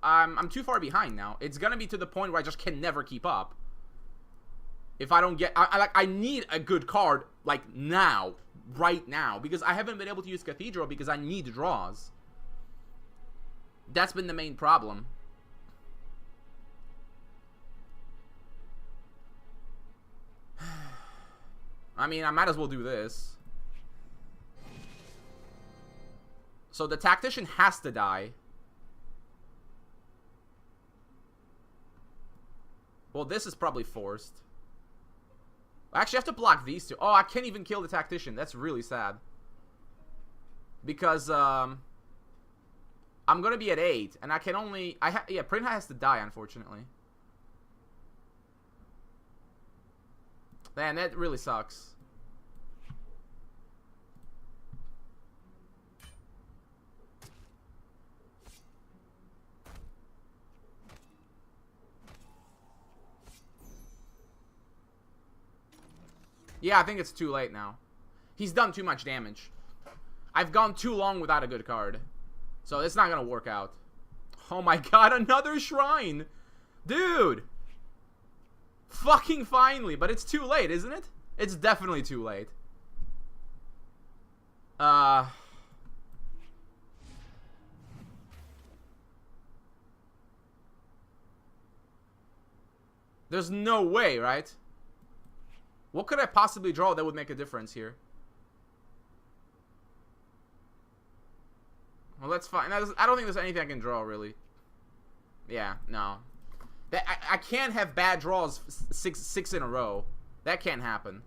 I'm too far behind now. It's gonna be to the point where I just can never keep up. If I don't get, I need a good card like now, right now, because I haven't been able to use Cathedral because I need draws. That's been the main problem. I mean, I might as well do this. So the Tactician has to die. Well, this is probably forced. I actually have to block these two. Oh, I can't even kill the Tactician. That's really sad. Because, I'm gonna be at 8, and I can only... yeah, Prina has to die, unfortunately. Man, that really sucks. Yeah, I think it's too late now. He's done too much damage. I've gone too long without a good card. So it's not gonna work out. Oh my god, another shrine! Dude! Fucking finally, but it's too late, isn't it? It's definitely too late. There's no way, right? What could I possibly draw that would make a difference here? Well, that's fine. I don't think there's anything I can draw, really. Yeah, no. I can't have bad draws six in a row. That can't happen.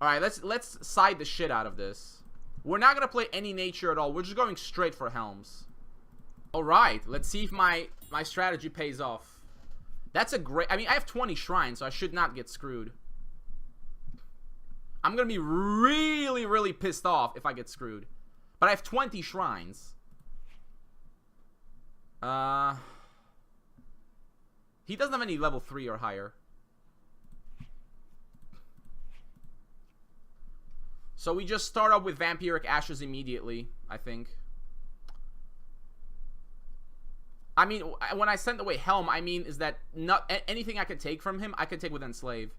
Alright, let's side the shit out of this. We're not gonna play any nature at all. We're just going straight for Helms. Alright, let's see if my strategy pays off. That's a great... I mean, I have 20 shrines, so I should not get screwed. I'm gonna be really, really pissed off if I get screwed. But I have 20 shrines. He doesn't have any level 3 or higher. So we just start up with Vampiric Ashes immediately, I think. I mean, when I sent away Helm, I mean is that not anything I could take from him, I could take with Enslave.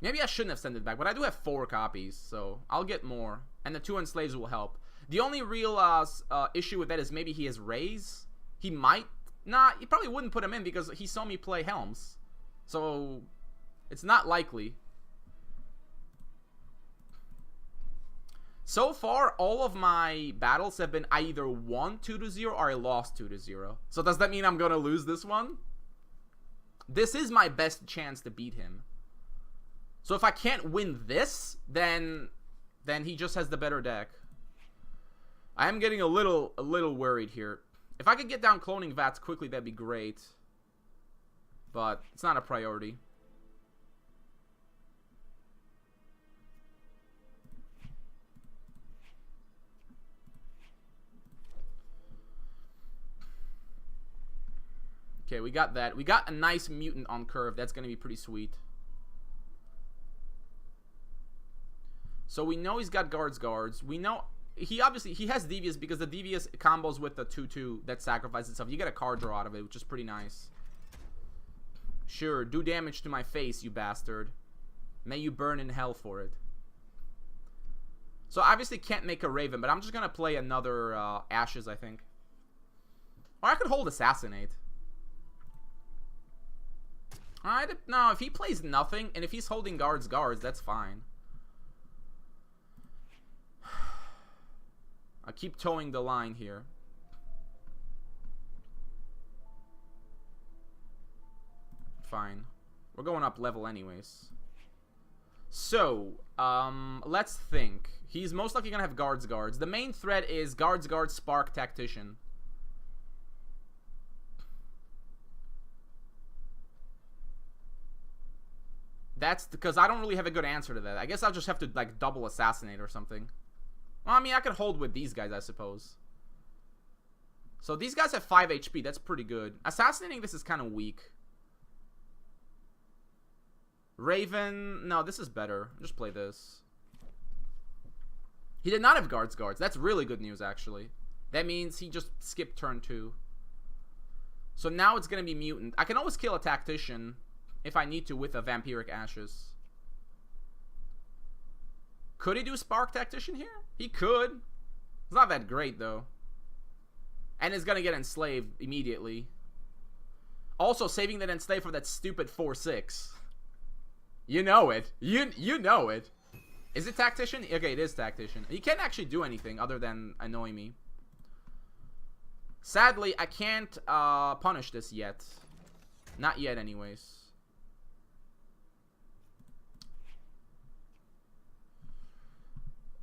Maybe I shouldn't have sent it back, but I do have 4 copies, so I'll get more. And the 2 Enslaves will help. The only real issue with that is maybe he has Raise. He might. Nah, he probably wouldn't put him in because he saw me play Helms. So, it's not likely. So far, all of my battles have been I either won 2-0 or I lost 2-0. So does that mean I'm gonna lose this one? This is my best chance to beat him. So if I can't win this, then he just has the better deck. I am getting a little worried here. If I could get down cloning vats quickly, that'd be great. But it's not a priority. Okay, we got that. We got a nice mutant on curve. That's going to be pretty sweet. So we know he's got guards. We know he has Devious because the Devious combos with the 2/2 that sacrifices itself. You get a card draw out of it, which is pretty nice. Sure, do damage to my face, you bastard. May you burn in hell for it. So obviously can't make a Raven, but I'm just going to play another Ashes, I think. Or I could hold Assassinate. No, if he plays nothing, and if he's holding guards, that's fine. I keep towing the line here. Fine. We're going up level anyways. So, let's think. He's most likely going to have guards. The main threat is guards, Spark, Tactician. That's because I don't really have a good answer to that. I guess I'll just have to, like, double Assassinate or something. Well, I mean, I could hold with these guys, I suppose. So these guys have 5 HP. That's pretty good. Assassinating this is kind of weak. Raven. No, this is better. Just play this. He did not have guards. That's really good news, actually. That means he just skipped turn 2. So now it's going to be Mutant. I can always kill a Tactician if I need to with a Vampiric Ashes. Could he do Spark Tactician here? He could. It's not that great, though. And it's going to get enslaved immediately. Also, saving that enslave for that stupid 4/6. You know it. You know it. Is it Tactician? Okay, it is Tactician. He can't actually do anything other than annoy me. Sadly, I can't punish this yet. Not yet, anyways.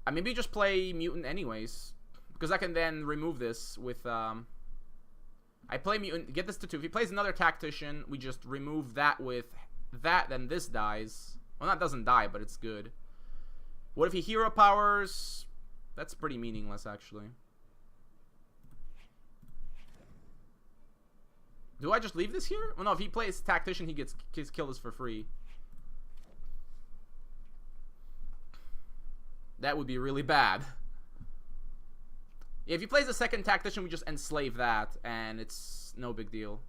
I maybe just play Mutant anyways. Because I can then remove this with... I play Mutant, get this to 2. If he plays another Tactician, we just remove that with that, then this dies. Well, that doesn't die, but it's good. What if he Hero Powers? That's pretty meaningless, actually. Do I just leave this here? Well, no, if he plays Tactician, he gets killed us for free. That would be really bad. Yeah, if he plays a second Tactician, we just enslave that, and it's no big deal.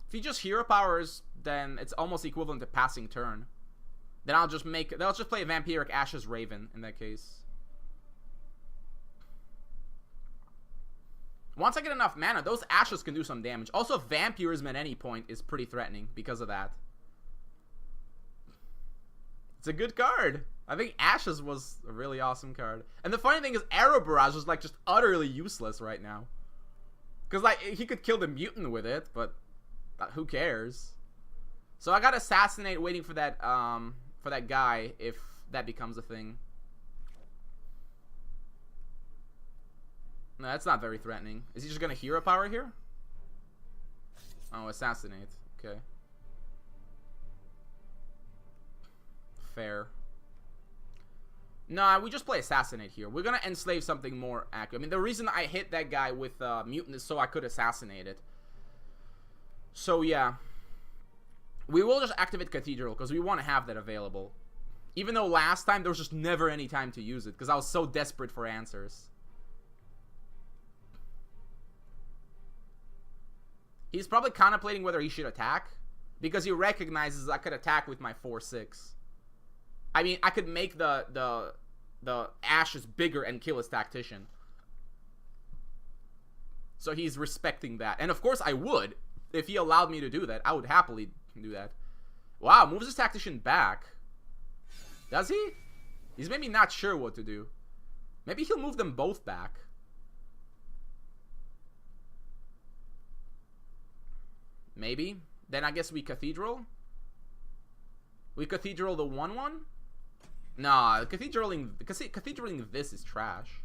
If he just Hero Powers, then it's almost equivalent to passing turn. Then I'll just play a Vampiric Ashes Raven in that case. Once I get enough mana, those Ashes can do some damage. Also, Vampirism at any point is pretty threatening because of that. It's a good card. I think Ashes was a really awesome card. And the funny thing is, Arrow Barrage is like just utterly useless right now. Because like he could kill the Mutant with it, but who cares? So I got Assassinate waiting for that guy if that becomes a thing. No, that's not very threatening. Is he just gonna Hero Power here? Oh, Assassinate. Okay. Fair. Nah, we just play Assassinate here. We're gonna enslave something more accurate. I mean, the reason I hit that guy with Mutant is so I could assassinate it. So, yeah. We will just activate Cathedral, because we want to have that available. Even though last time, there was just never any time to use it, because I was so desperate for answers. He's probably contemplating whether he should attack, because he recognizes I could attack with my 4/6. I mean, I could make the Ashes bigger and kill his Tactician. So he's respecting that. And of course I would. If he allowed me to do that, I would happily do that. Wow, moves his Tactician back. Does he? He's maybe not sure what to do. Maybe he'll move them both back. Maybe. Then I guess we Cathedral. We Cathedral the 1/1? Nah, cathedraling this is trash.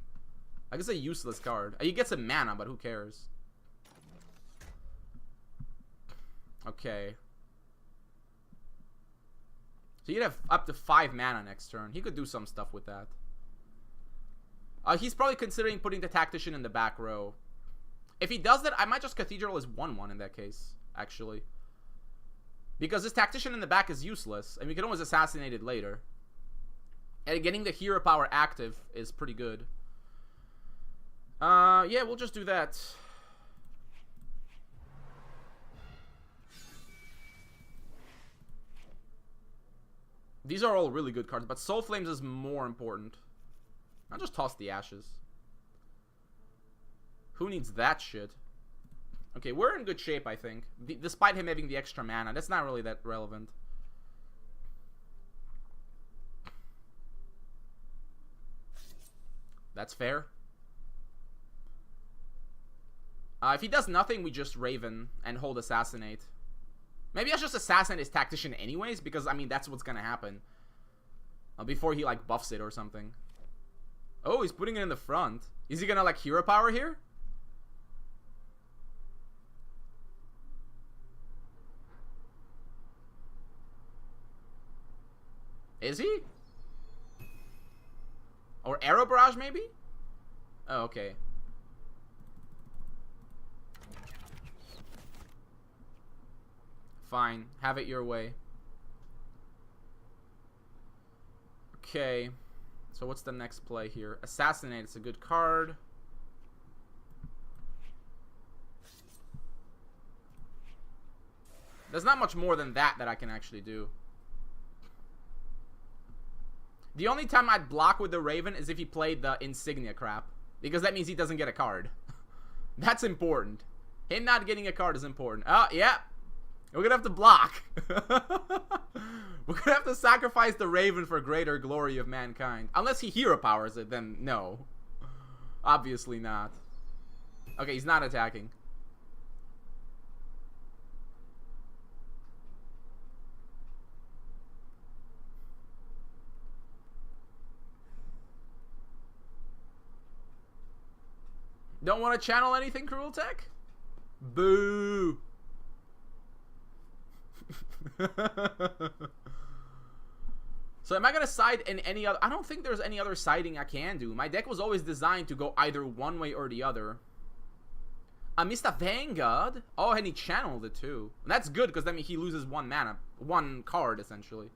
I guess a useless card. He gets a mana, but who cares? Okay. So he'd have up to 5 mana next turn. He could do some stuff with that. He's probably considering putting the Tactician in the back row. If he does that, I might just Cathedral as 1-1 in that case, actually. Because this Tactician in the back is useless, and we can always assassinate it later. And getting the hero power active is pretty good. Yeah, we'll just do that. These are all really good cards, but Soul Flames is more important. I'll just toss the Ashes. Who needs that shit? Okay, we're in good shape, I think. Despite him having the extra mana. That's not really that relevant. That's fair. If he does nothing, we just Raven and hold Assassinate. Maybe I'll just Assassinate his Tactician anyways, because, I mean, that's what's gonna happen. Before he, like, buffs it or something. Oh, he's putting it in the front. Is he gonna, like, hero power here? Is he? Or Arrow Barrage, maybe? Oh, okay. Fine. Have it your way. Okay. So what's the next play here? Assassinate. It's a good card. There's not much more than that I can actually do. The only time I'd block with the Raven is if he played the Insignia crap. Because that means he doesn't get a card. That's important. Him not getting a card is important. Oh, yeah. We're gonna have to block. We're gonna have to sacrifice the Raven for greater glory of mankind. Unless he hero powers it, then no. Obviously not. Okay, he's not attacking. Don't want to channel anything, Cruel Tech? Boo! So am I gonna side in any other? I don't think there's any other siding I can do. My deck was always designed to go either one way or the other. I missed a Vanguard. Oh, and he channeled it too. And that's good because that means he loses one mana, one card essentially.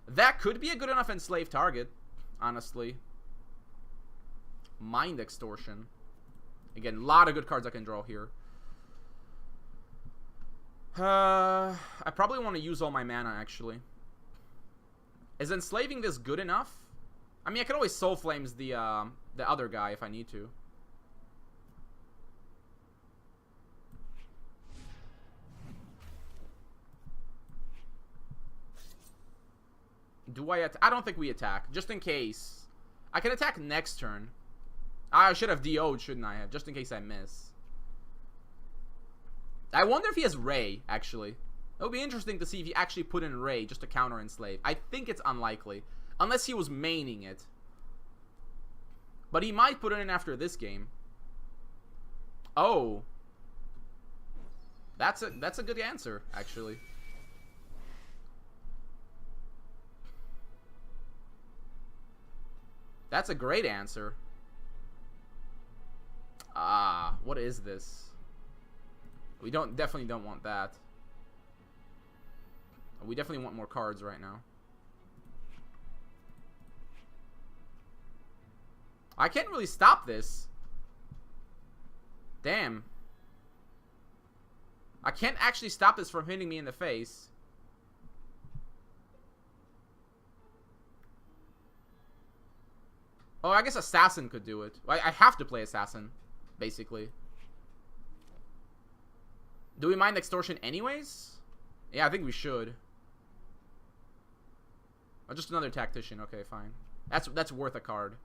That could be a good enough enslaved target, honestly. Mind Extortion. Again, a lot of good cards I can draw here. I probably want to use all my mana, actually. Is enslaving this good enough? I mean, I can always Soul Flames the other guy if I need to. Do I I don't think we attack, just in case. I can attack next turn. I should have DO'd, shouldn't I have? Just in case I miss. I wonder if he has Ray, actually. It would be interesting to see if he actually put in Ray just to counter Enslave. I think it's unlikely. Unless he was maining it. But he might put it in after this game. Oh. That's a good answer, actually. That's a great answer. Ah, what is this? We definitely don't want that. We definitely want more cards right now. I can't really stop this. Damn. I can't actually stop this from hitting me in the face. Oh, I guess Assassin could do it. I have to play Assassin, basically. Do we mind Extortion anyways? Yeah, I think we should. Oh, just another Tactician. Okay, fine. That's worth a card.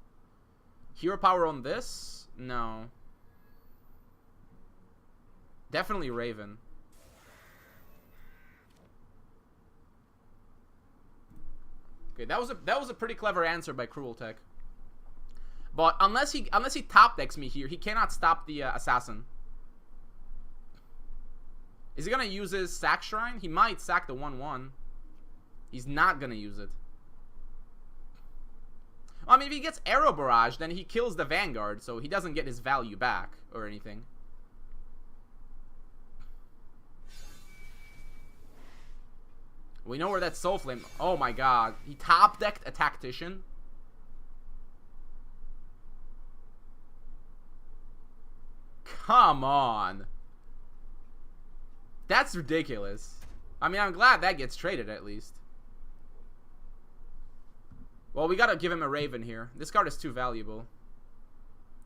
Hero power on this? No. Definitely Raven. Okay, that was a pretty clever answer by Cruel Tech. But unless he top decks me here, he cannot stop the Assassin. Is he gonna use his Sack Shrine? He might sack the 1/1. He's not gonna use it. I mean, if he gets Arrow Barrage, then he kills the Vanguard, so he doesn't get his value back or anything. We know where that Soul Flame... Oh my god. He top-decked a Tactician. Come on. That's ridiculous. I mean, I'm glad that gets traded at least. Well, we gotta give him a Raven here. This card is too valuable.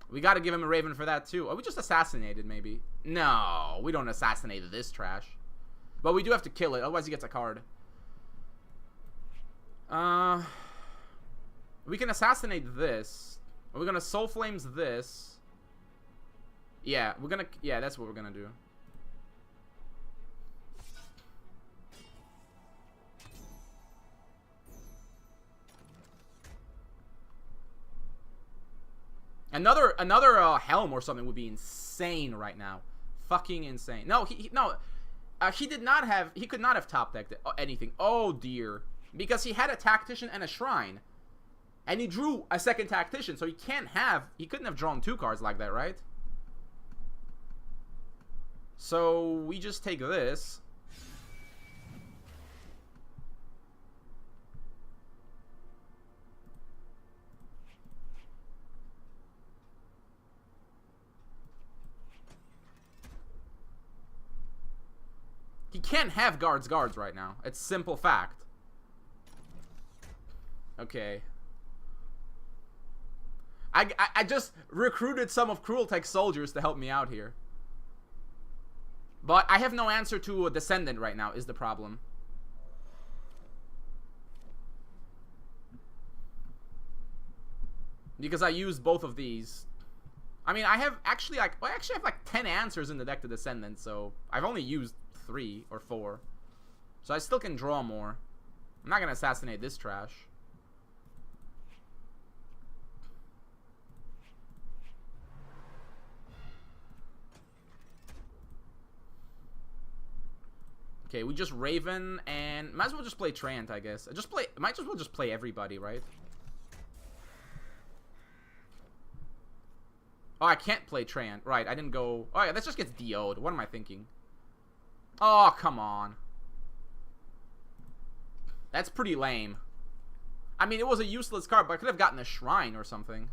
We gotta give him a Raven for that too. Oh, we just assassinated maybe. No, we don't assassinate this trash. But we do have to kill it, otherwise he gets a card. We can assassinate this. We're gonna Soul Flames this. Yeah, we're gonna... Yeah, that's what we're gonna do. Another Helm or something would be insane right now. Fucking insane. No, he did not have... He could not have top-decked anything. Oh, dear. Because he had a Tactician and a Shrine. And he drew a second Tactician, so he can't have... He couldn't have drawn 2 cards like that, right? So, we just take this. He can't have guards right now. It's simple fact. Okay. I just recruited some of Crueltech's soldiers to help me out here. But I have no answer to a Descendant right now, is the problem. Because I used both of these. I mean, I have actually like... Well, I actually have like 10 answers in the deck to Descendant, so... I've only used 3 or 4. So I still can draw more. I'm not gonna assassinate this trash. Okay, we just Raven and might as well just play Trant, I guess. Might as well just play everybody, right? Oh, I can't play Trant. Right, I didn't go... Oh yeah, that just gets DO'd. What am I thinking? Oh, come on. That's pretty lame. I mean, it was a useless card, but I could have gotten a Shrine or something.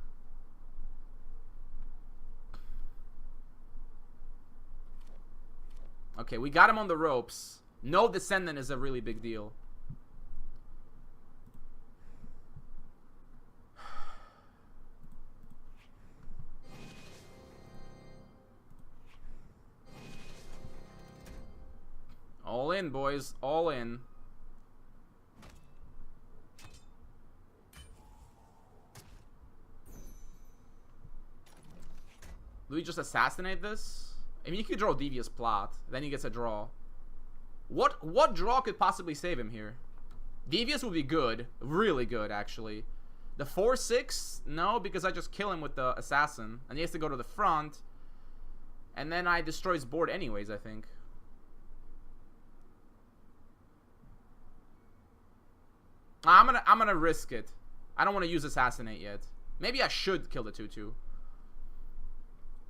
Okay, we got him on the ropes. No Descendant is a really big deal. All in, boys. All in. Do we just assassinate this? I mean, you could draw Devious Plot. Then he gets a draw. What draw could possibly save him here? Devious would be good. Really good, actually. The 4/6? No, because I just kill him with the Assassin. And he has to go to the front. And then I destroy his board anyways, I think. I'm gonna risk it. I don't want to use Assassinate yet. Maybe I should kill the 2/2.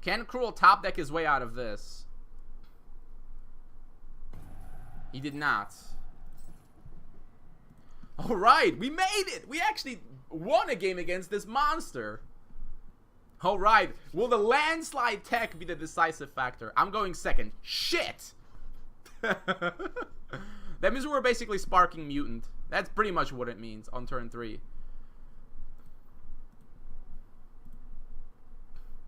Can Cruel top deck his way out of this? He did not. Alright, we made it! We actually won a game against this monster. Alright, will the landslide tech be the decisive factor? I'm going second. Shit! That means we're basically Sparking Mutant. That's pretty much what it means on turn 3.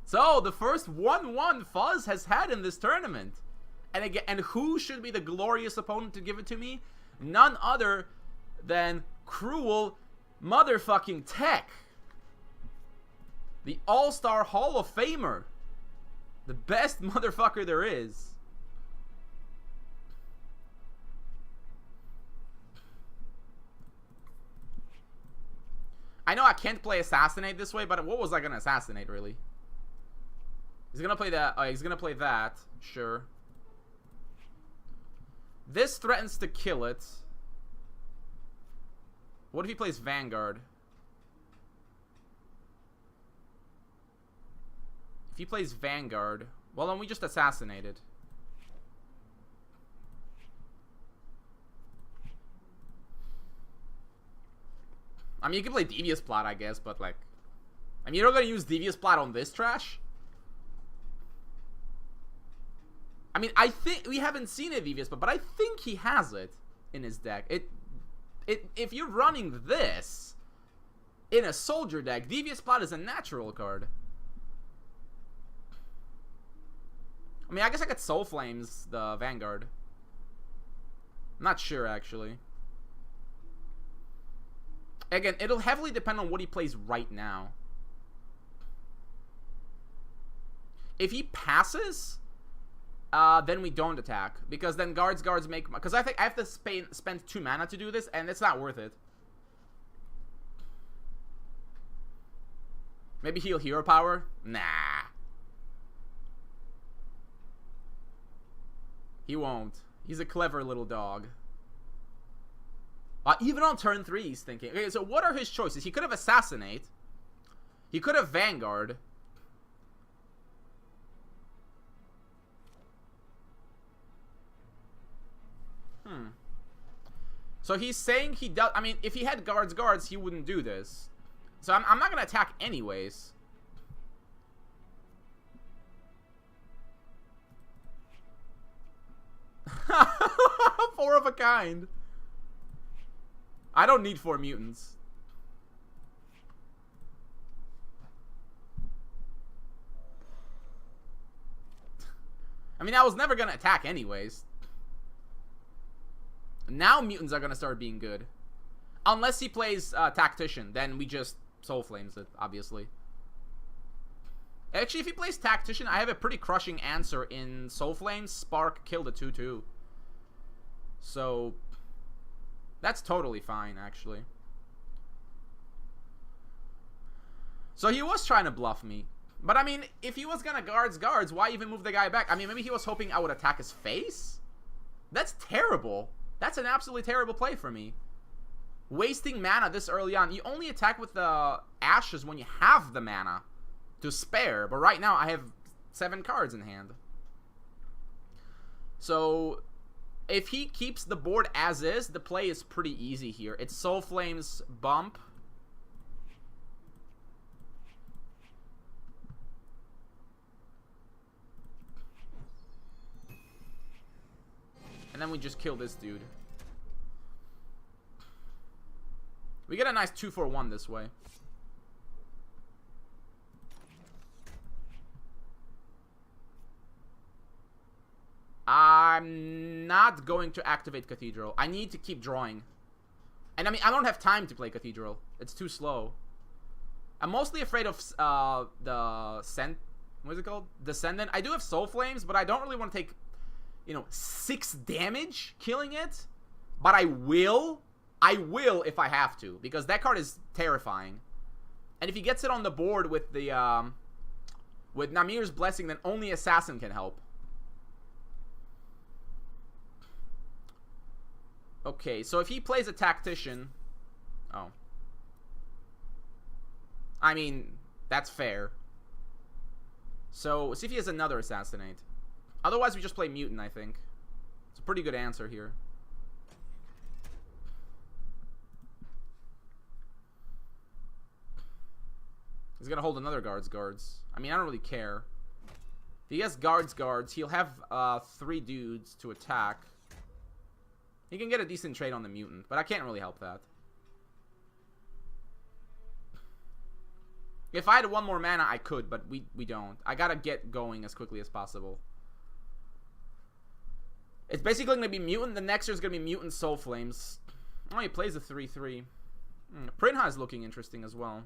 So, the first 1-1 Fuzz has had in this tournament. And again, and who should be the glorious opponent to give it to me? None other than Cruel motherfucking Tech. The All-Star Hall of Famer. The best motherfucker there is. I know I can't play Assassinate this way, but what was I gonna assassinate, really? He's gonna play that. Oh, he's gonna play that. Sure. This threatens to kill it. What if he plays Vanguard? If he plays Vanguard, well, then we just assassinate it. I mean, you can play Devious Plot, I guess, but, like... I mean, you're not gonna use Devious Plot on this trash? I mean, I think... We haven't seen a Devious Plot, but I think he has it in his deck. If you're running this in a Soldier deck, Devious Plot is a natural card. I mean, I guess I could Soul Flames the Vanguard. I'm not sure, actually. Again, it'll heavily depend on what he plays right now. If he passes, then we don't attack. Because then guards make... Because I think I have to spend 2 mana to do this, and it's not worth it. Maybe heal Hero Power? Nah. He won't. He's a clever little dog. Even on turn 3, he's thinking. Okay, so what are his choices? He could have Assassinate. He could have Vanguard. So he's saying he does... I mean, if he had guards, he wouldn't do this. So I'm not going to attack anyways. Four of a kind. I don't need 4 mutants. I mean, I was never going to attack anyways. Now mutants are going to start being good. Unless he plays Tactician, then we just Soul Flames it, obviously. Actually, if he plays Tactician, I have a pretty crushing answer in Soul Flames. Spark, kill the 2/2. So, that's totally fine, actually. So he was trying to bluff me. But, I mean, if he was going to guards, why even move the guy back? I mean, maybe he was hoping I would attack his face? That's terrible. That's an absolutely terrible play for me. Wasting mana this early on. You only attack with the Ashes when you have the mana to spare. But right now, I have 7 cards in hand. So, if he keeps the board as is, the play is pretty easy here. It's Soul Flames bump. And then we just kill this dude. We get a nice 2-for-1 this way. I'm not going to activate Cathedral. I need to keep drawing. And I mean, I don't have time to play Cathedral. It's too slow. I'm mostly afraid of what is it called? Descendant. I do have Soul Flames, but I don't really want to take, 6 damage killing it. But I will if I have to, because that card is terrifying. And if he gets it on the board with the with Namir's Blessing, then only Assassin can help. Okay, so if he plays a Tactician... Oh. I mean, that's fair. So, see if he has another Assassinate. Otherwise, we just play Mutant, I think. It's a pretty good answer here. He's gonna hold another guards. I mean, I don't really care. If he has guards, he'll have 3 dudes to attack. He can get a decent trade on the mutant, but I can't really help that. If I had 1 more mana, I could, but we don't. I gotta get going as quickly as possible. It's basically gonna be mutant. The next year is gonna be mutant Soul Flames. Oh, he plays a 3/3. Prinha is looking interesting as well.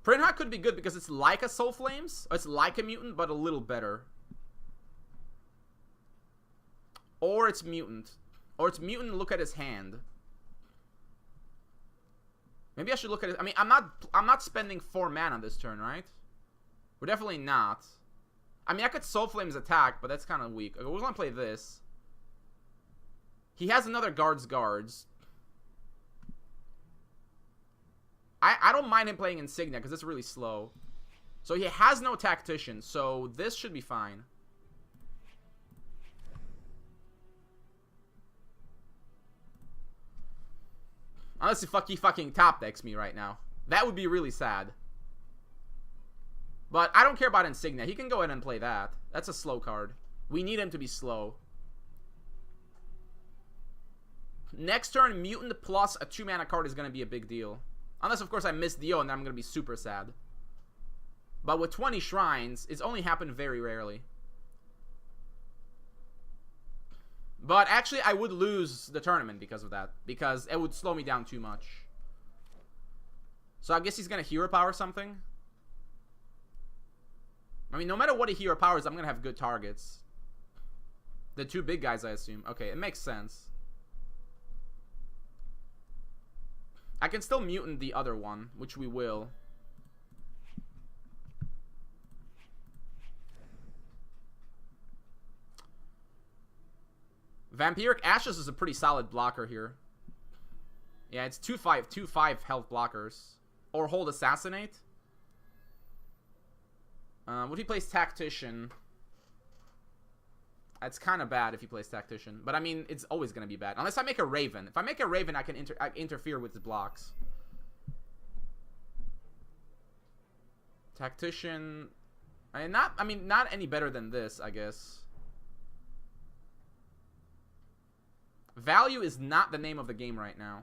Prinha could be good because it's like a Soul Flames. It's like a mutant, but a little better. Or it's mutant. Or it's mutant, look at his hand. Maybe I should look at it. I mean, I'm not spending 4 mana this turn, right? We're definitely not. I mean, I could Soul Flames attack, but that's kind of weak. Okay, we're gonna play this. He has another guards. I don't mind him playing Insignia because it's really slow. So he has no Tactician, so this should be fine. Unless he fucking top decks me right now. That would be really sad. But I don't care about Insignia. He can go ahead and play that. That's a slow card. We need him to be slow. Next turn, Mutant plus a 2-mana card is going to be a big deal. Unless, of course, I miss Dio and then I'm going to be super sad. But with 20 Shrines, it's only happened very rarely. But actually, I would lose the tournament because of that. Because it would slow me down too much. So I guess he's going to Hero Power something. I mean, no matter what he Hero Powers, I'm going to have good targets. The two big guys, I assume. Okay, it makes sense. I can still Mutant the other one, which we will. Vampiric Ashes is a pretty solid blocker here. Yeah, it's 2/5, 2/5 health blockers. Or hold Assassinate. Would he plays Tactician? It's kind of bad if he plays Tactician. But I mean, it's always going to be bad. Unless I make a Raven. If I make a Raven, I can interfere with the blocks. Tactician. I mean, not any better than this, I guess. Value is not the name of the game right now.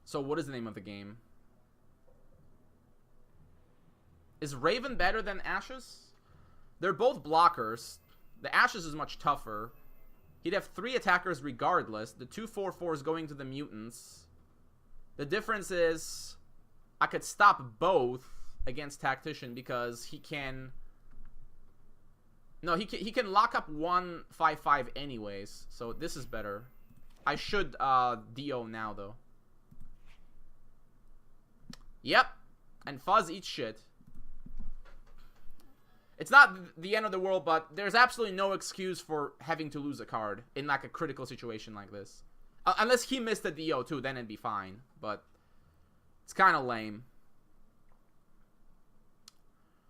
So what is the name of the game? Is Raven better than Ashes? They're both blockers. The Ashes is much tougher. He'd have 3 attackers regardless. The 2/4/4s going to the mutants. The difference is I could stop both against Tactician because he can... No, he can lock up 1/5/5 anyways. So this is better. I should DO now though. Yep. And Fuzz eats shit. It's not the end of the world, but there's absolutely no excuse for having to lose a card in like a critical situation like this. Unless he missed the DO too, then it'd be fine. But it's kind of lame.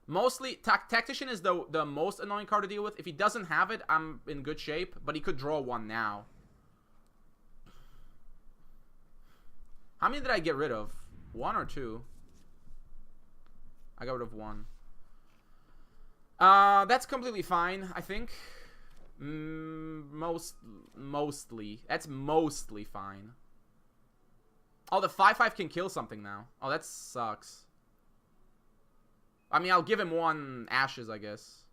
Mostly, Tactician is the most annoying card to deal with. If he doesn't have it, I'm in good shape. But he could draw one now. How many did I get rid of? 1 or 2? I got rid of 1. That's completely fine, I think. Mostly. That's mostly fine. Oh, the 5/5 can kill something now. Oh, that sucks. I mean, I'll give him 1 Ashes, I guess.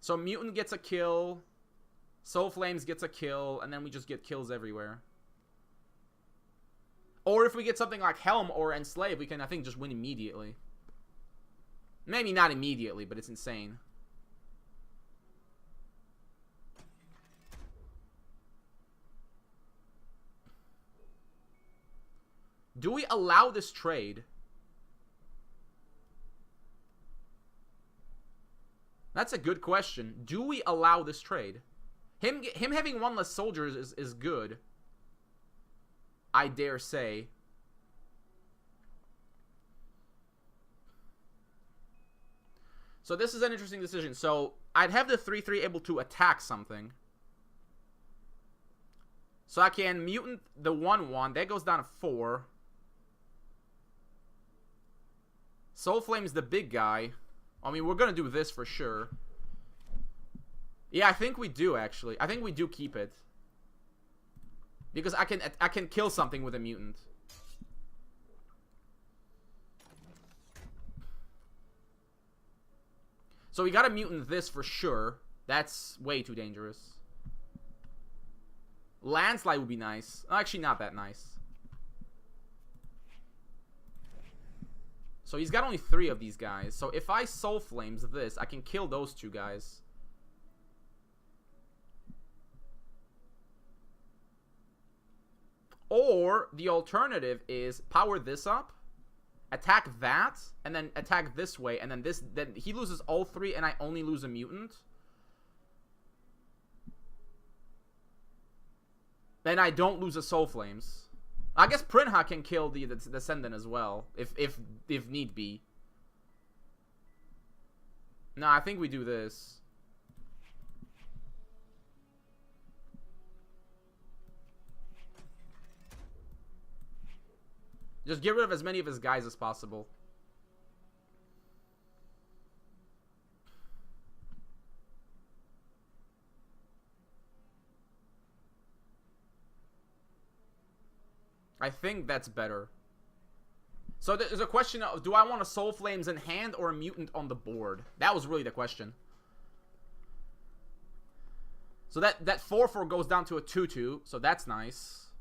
So Mutant gets a kill. Soul Flames gets a kill. And then we just get kills everywhere. Or if we get something like Helm or Enslave, we can, I think, just win immediately. Maybe not immediately, but it's insane. Do we allow this trade? That's a good question. Do we allow this trade? Him having 1 less soldiers is good. I dare say. So this is an interesting decision. So I'd have the 3/3 able to attack something. So I can Mutant the 1/1. That goes down to 4. Soul Flame's the big guy. I mean, we're going to do this for sure. Yeah, I think we do, actually. I think we do keep it. Because I can kill something with a mutant. So we got to mutant this for sure. That's way too dangerous. Landslide would be nice. Actually, not that nice. So he's got only 3 of these guys. So if I Soul Flames this, I can kill those 2 guys. Or the alternative is power this up, attack that, and then attack this way, and then this. Then he loses all 3, and I only lose a mutant. Then I don't lose a Soul Flames. I guess Prinha can kill the Descendant as well, if need be. No, I think we do this. Just get rid of as many of his guys as possible. I think that's better. So there's a question of, do I want a Soul Flames in hand or a Mutant on the board? That was really the question. So that 4/4 goes down to a 2/2, so that's nice.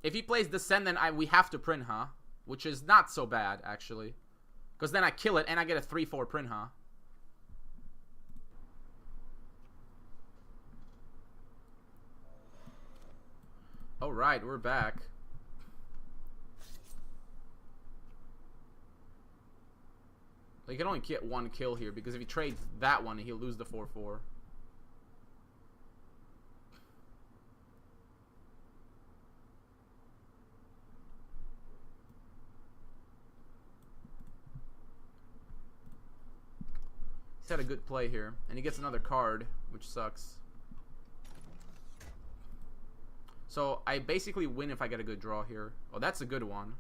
If he plays Descendant, we have to Prinha, which is not so bad, actually. Because then I kill it, and I get a 3/4 Prinha. Alright, we're back. He can only get one kill here, because if he trades that one, he'll lose the 4/4. He's had a good play here, and he gets another card, which sucks. So I basically win if I get a good draw here. Oh, that's a good one.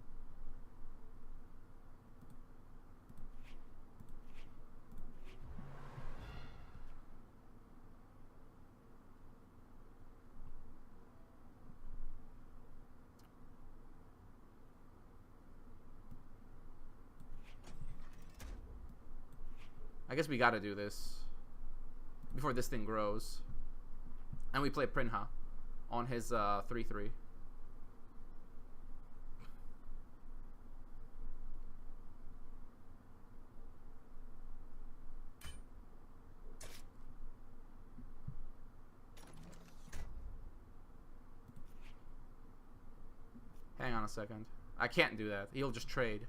I guess we gotta do this before this thing grows. And we play Prinha on his 3/3. Hang on a second. I can't do that. He'll just trade.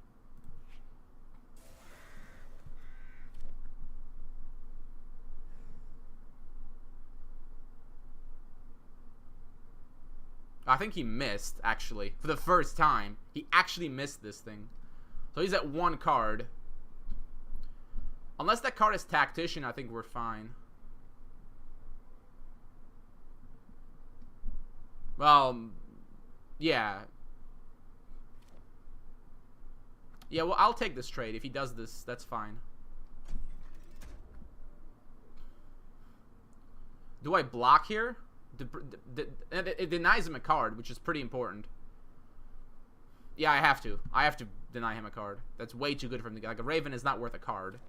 I think he missed, actually. For the first time. He actually missed this thing. So he's at one card. Unless that card is Tactician, I think we're fine. Well, yeah. Yeah, well, I'll take this trade. If he does this, that's fine. Do I block here? It denies him a card, which is pretty important. Yeah, I have to. I have to deny him a card. That's way too good for him to get. Like, a Raven is not worth a card.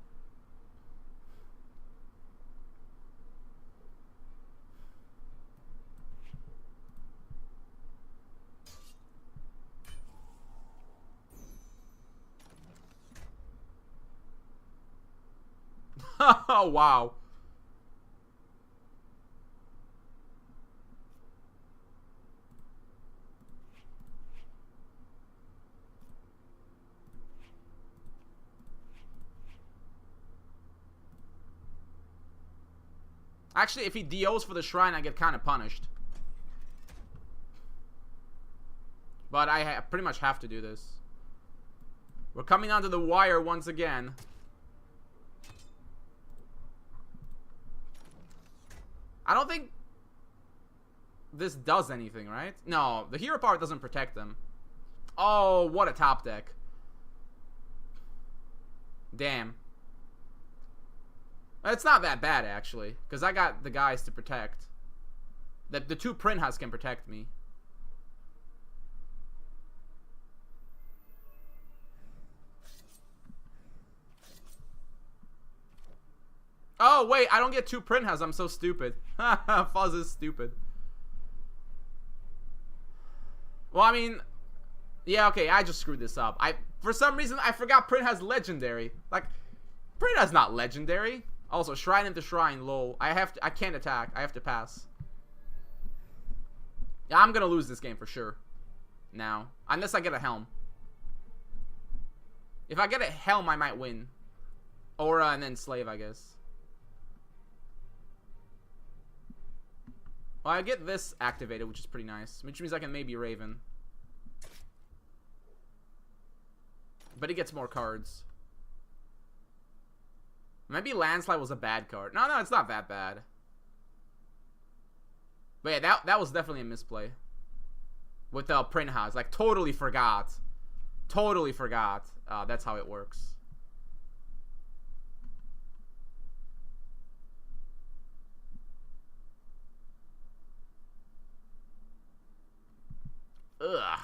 Oh, wow. Actually, if he DOs for the shrine, I get kind of punished. But I pretty much have to do this. We're coming onto the wire once again. I don't think this does anything, right? No, the hero power doesn't protect them. Oh, what a top deck. Damn. It's not that bad, actually, because I got the guys to protect. The two Prinhas can protect me. Oh, wait, I don't get two Prinhas. I'm so stupid. Fuzz is stupid. Well, I mean, yeah, okay, I just screwed this up. For some reason, I forgot Prinha's legendary. Like, Prinha's not legendary. Also, shrine into shrine, lol. I can't attack. I have to pass. Yeah, I'm gonna lose this game for sure. Now. Unless I get a helm. If I get a helm, I might win. Or and then slave, I guess. Well, I get this activated, which is pretty nice. Which means I can maybe Raven. But he gets more cards. Maybe Landslide was a bad card. No, it's not that bad. But yeah, that was definitely a misplay. With the print house. Like, totally forgot. Totally forgot. That's how it works. Ugh.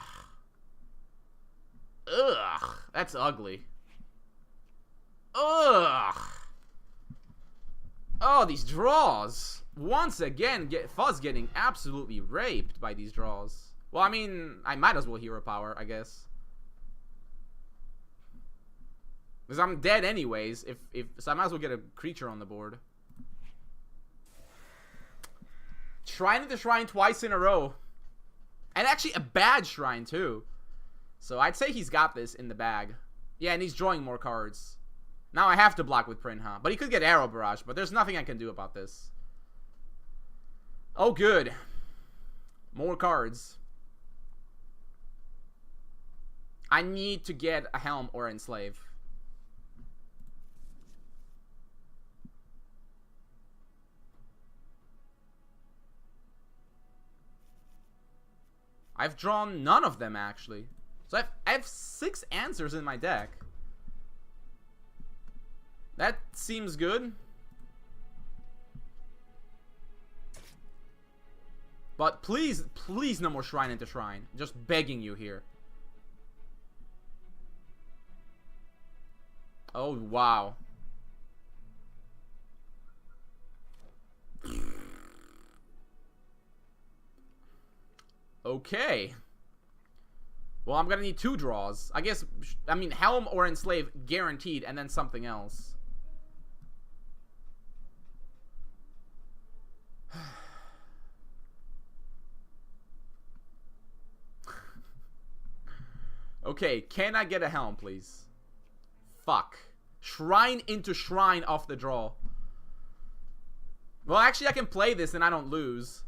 Ugh. That's ugly. Ugh. Oh, these draws. Once again, Fuzz getting absolutely raped by these draws. Well, I mean, I might as well hero power, I guess. Because I'm dead anyways, so I might as well get a creature on the board. Shrine of the Shrine twice in a row. And actually a bad shrine, too. So I'd say he's got this in the bag. Yeah, and he's drawing more cards. Now I have to block with print, huh? But he could get Arrow Barrage, but there's nothing I can do about this. Oh, good. More cards. I need to get a Helm or Enslave. I've drawn none of them, actually. So I have 6 answers in my deck. That seems good. But please, please no more Shrine into Shrine. Just begging you here. Oh, wow. Okay. Well, I'm gonna need 2 draws. I guess, I mean, Helm or Enslave guaranteed, and then something else. Okay, can I get a Helm, please? Fuck. Shrine into Shrine off the draw. Well, actually, I can play this and I don't lose.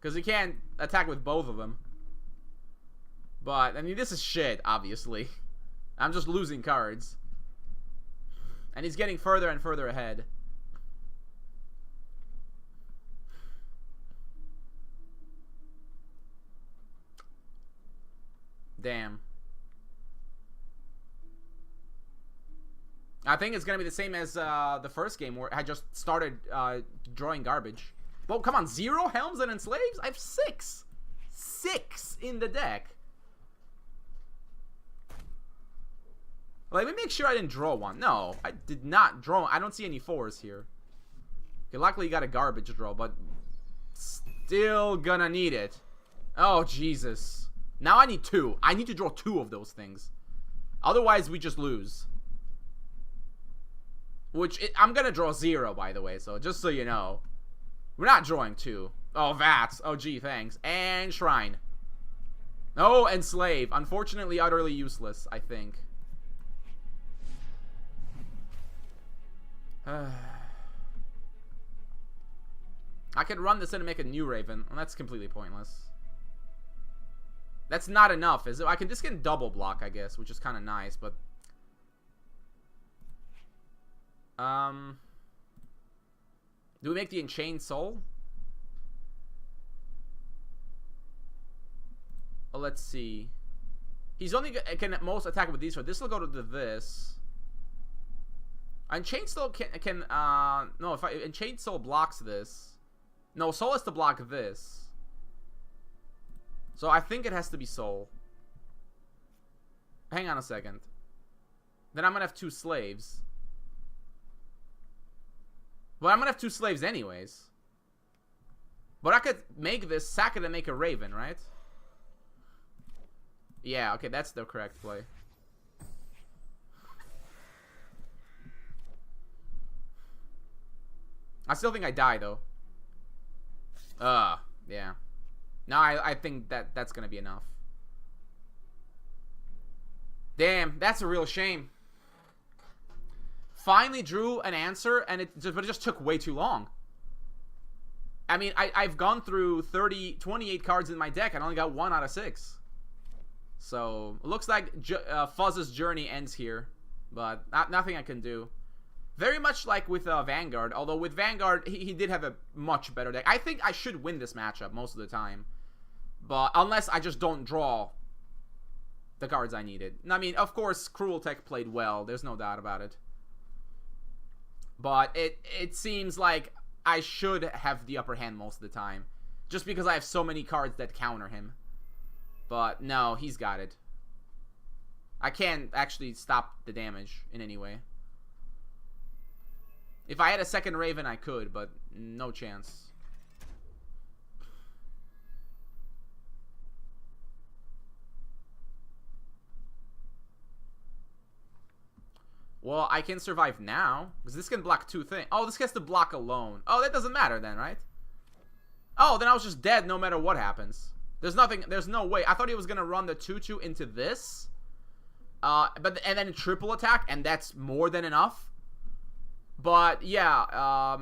Because he can't attack with both of them. But, I mean, this is shit, obviously. I'm just losing cards. And he's getting further and further ahead. Damn. I think it's going to be the same as the first game where I just started drawing garbage. Well, come on, 0 Helms and Enslaves? I have 6. 6 in the deck. Let me make sure I didn't draw one. No, I did not draw. I don't see any 4s here. Okay, luckily you got a garbage draw, but still gonna need it. Oh, Jesus. Now I need 2. I need to draw 2 of those things. Otherwise, we just lose. I'm gonna draw 0, by the way, so just so you know. We're not drawing 2. Oh, Vats. Oh, gee, thanks. And Shrine. Oh, Enslave. Unfortunately, utterly useless, I think. I could run this in and make a new Raven, and that's completely pointless. That's not enough, is it? I can just get double block, I guess, which is kind of nice, but... Do we make the Enchained Soul? Well, let's see. He's only can at most attack with these, so this will go to this. Enchained Soul can no, if Enchained Soul blocks this. No, Soul has to block this. So I think it has to be Soul. Hang on a second. Then I'm gonna have 2 slaves. But I'm gonna have 2 slaves anyways. But I could make this, sack it, and make a Raven, right? Yeah, okay, that's the correct play. I still think I die, though. Yeah. Now I think that's gonna be enough. Damn, that's a real shame. finally drew an answer, and but it just took way too long. I mean, I've gone through 28 cards in my deck, and I only got 1 out of 6. So, it looks like Fuzz's journey ends here, but nothing I can do. Very much like with Vanguard, although with Vanguard, he did have a much better deck. I think I should win this matchup most of the time, but unless I just don't draw the cards I needed. I mean, of course, Cruel Tech played well. There's no doubt about it. But it seems like I should have the upper hand most of the time, just because I have so many cards that counter him. But no, he's got it. I can't actually stop the damage in any way. If I had a second Raven, I could, but no chance. Well, I can survive now, because this can block 2 things. Oh, this gets to block alone. Oh, that doesn't matter then, right? Oh, then I was just dead no matter what happens. There's no way. I thought he was going to run the 2/2 into this. And then triple attack, and that's more than enough. But, yeah,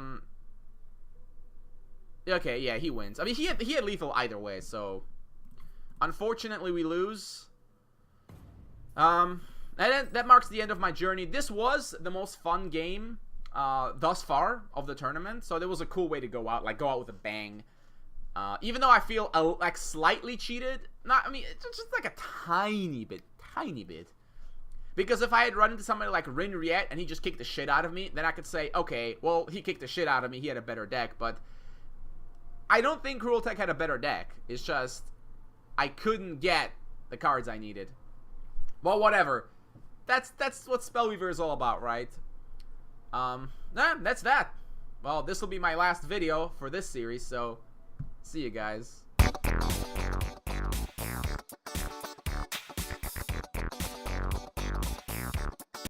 okay, yeah, he wins. I mean, he had lethal either way, so unfortunately we lose. And then that marks the end of my journey. This was the most fun game thus far of the tournament, so there was a cool way to go out with a bang. Even though I feel like slightly cheated, I mean, it's just like a tiny bit. Because if I had run into somebody like Rin Riet and he just kicked the shit out of me, then I could say, okay, well, he kicked the shit out of me, he had a better deck, but I don't think Cruel Tech had a better deck. It's just I couldn't get the cards I needed. Well, whatever. That's what Spellweaver is all about, right? That's that. Well, this will be my last video for this series, so see you guys.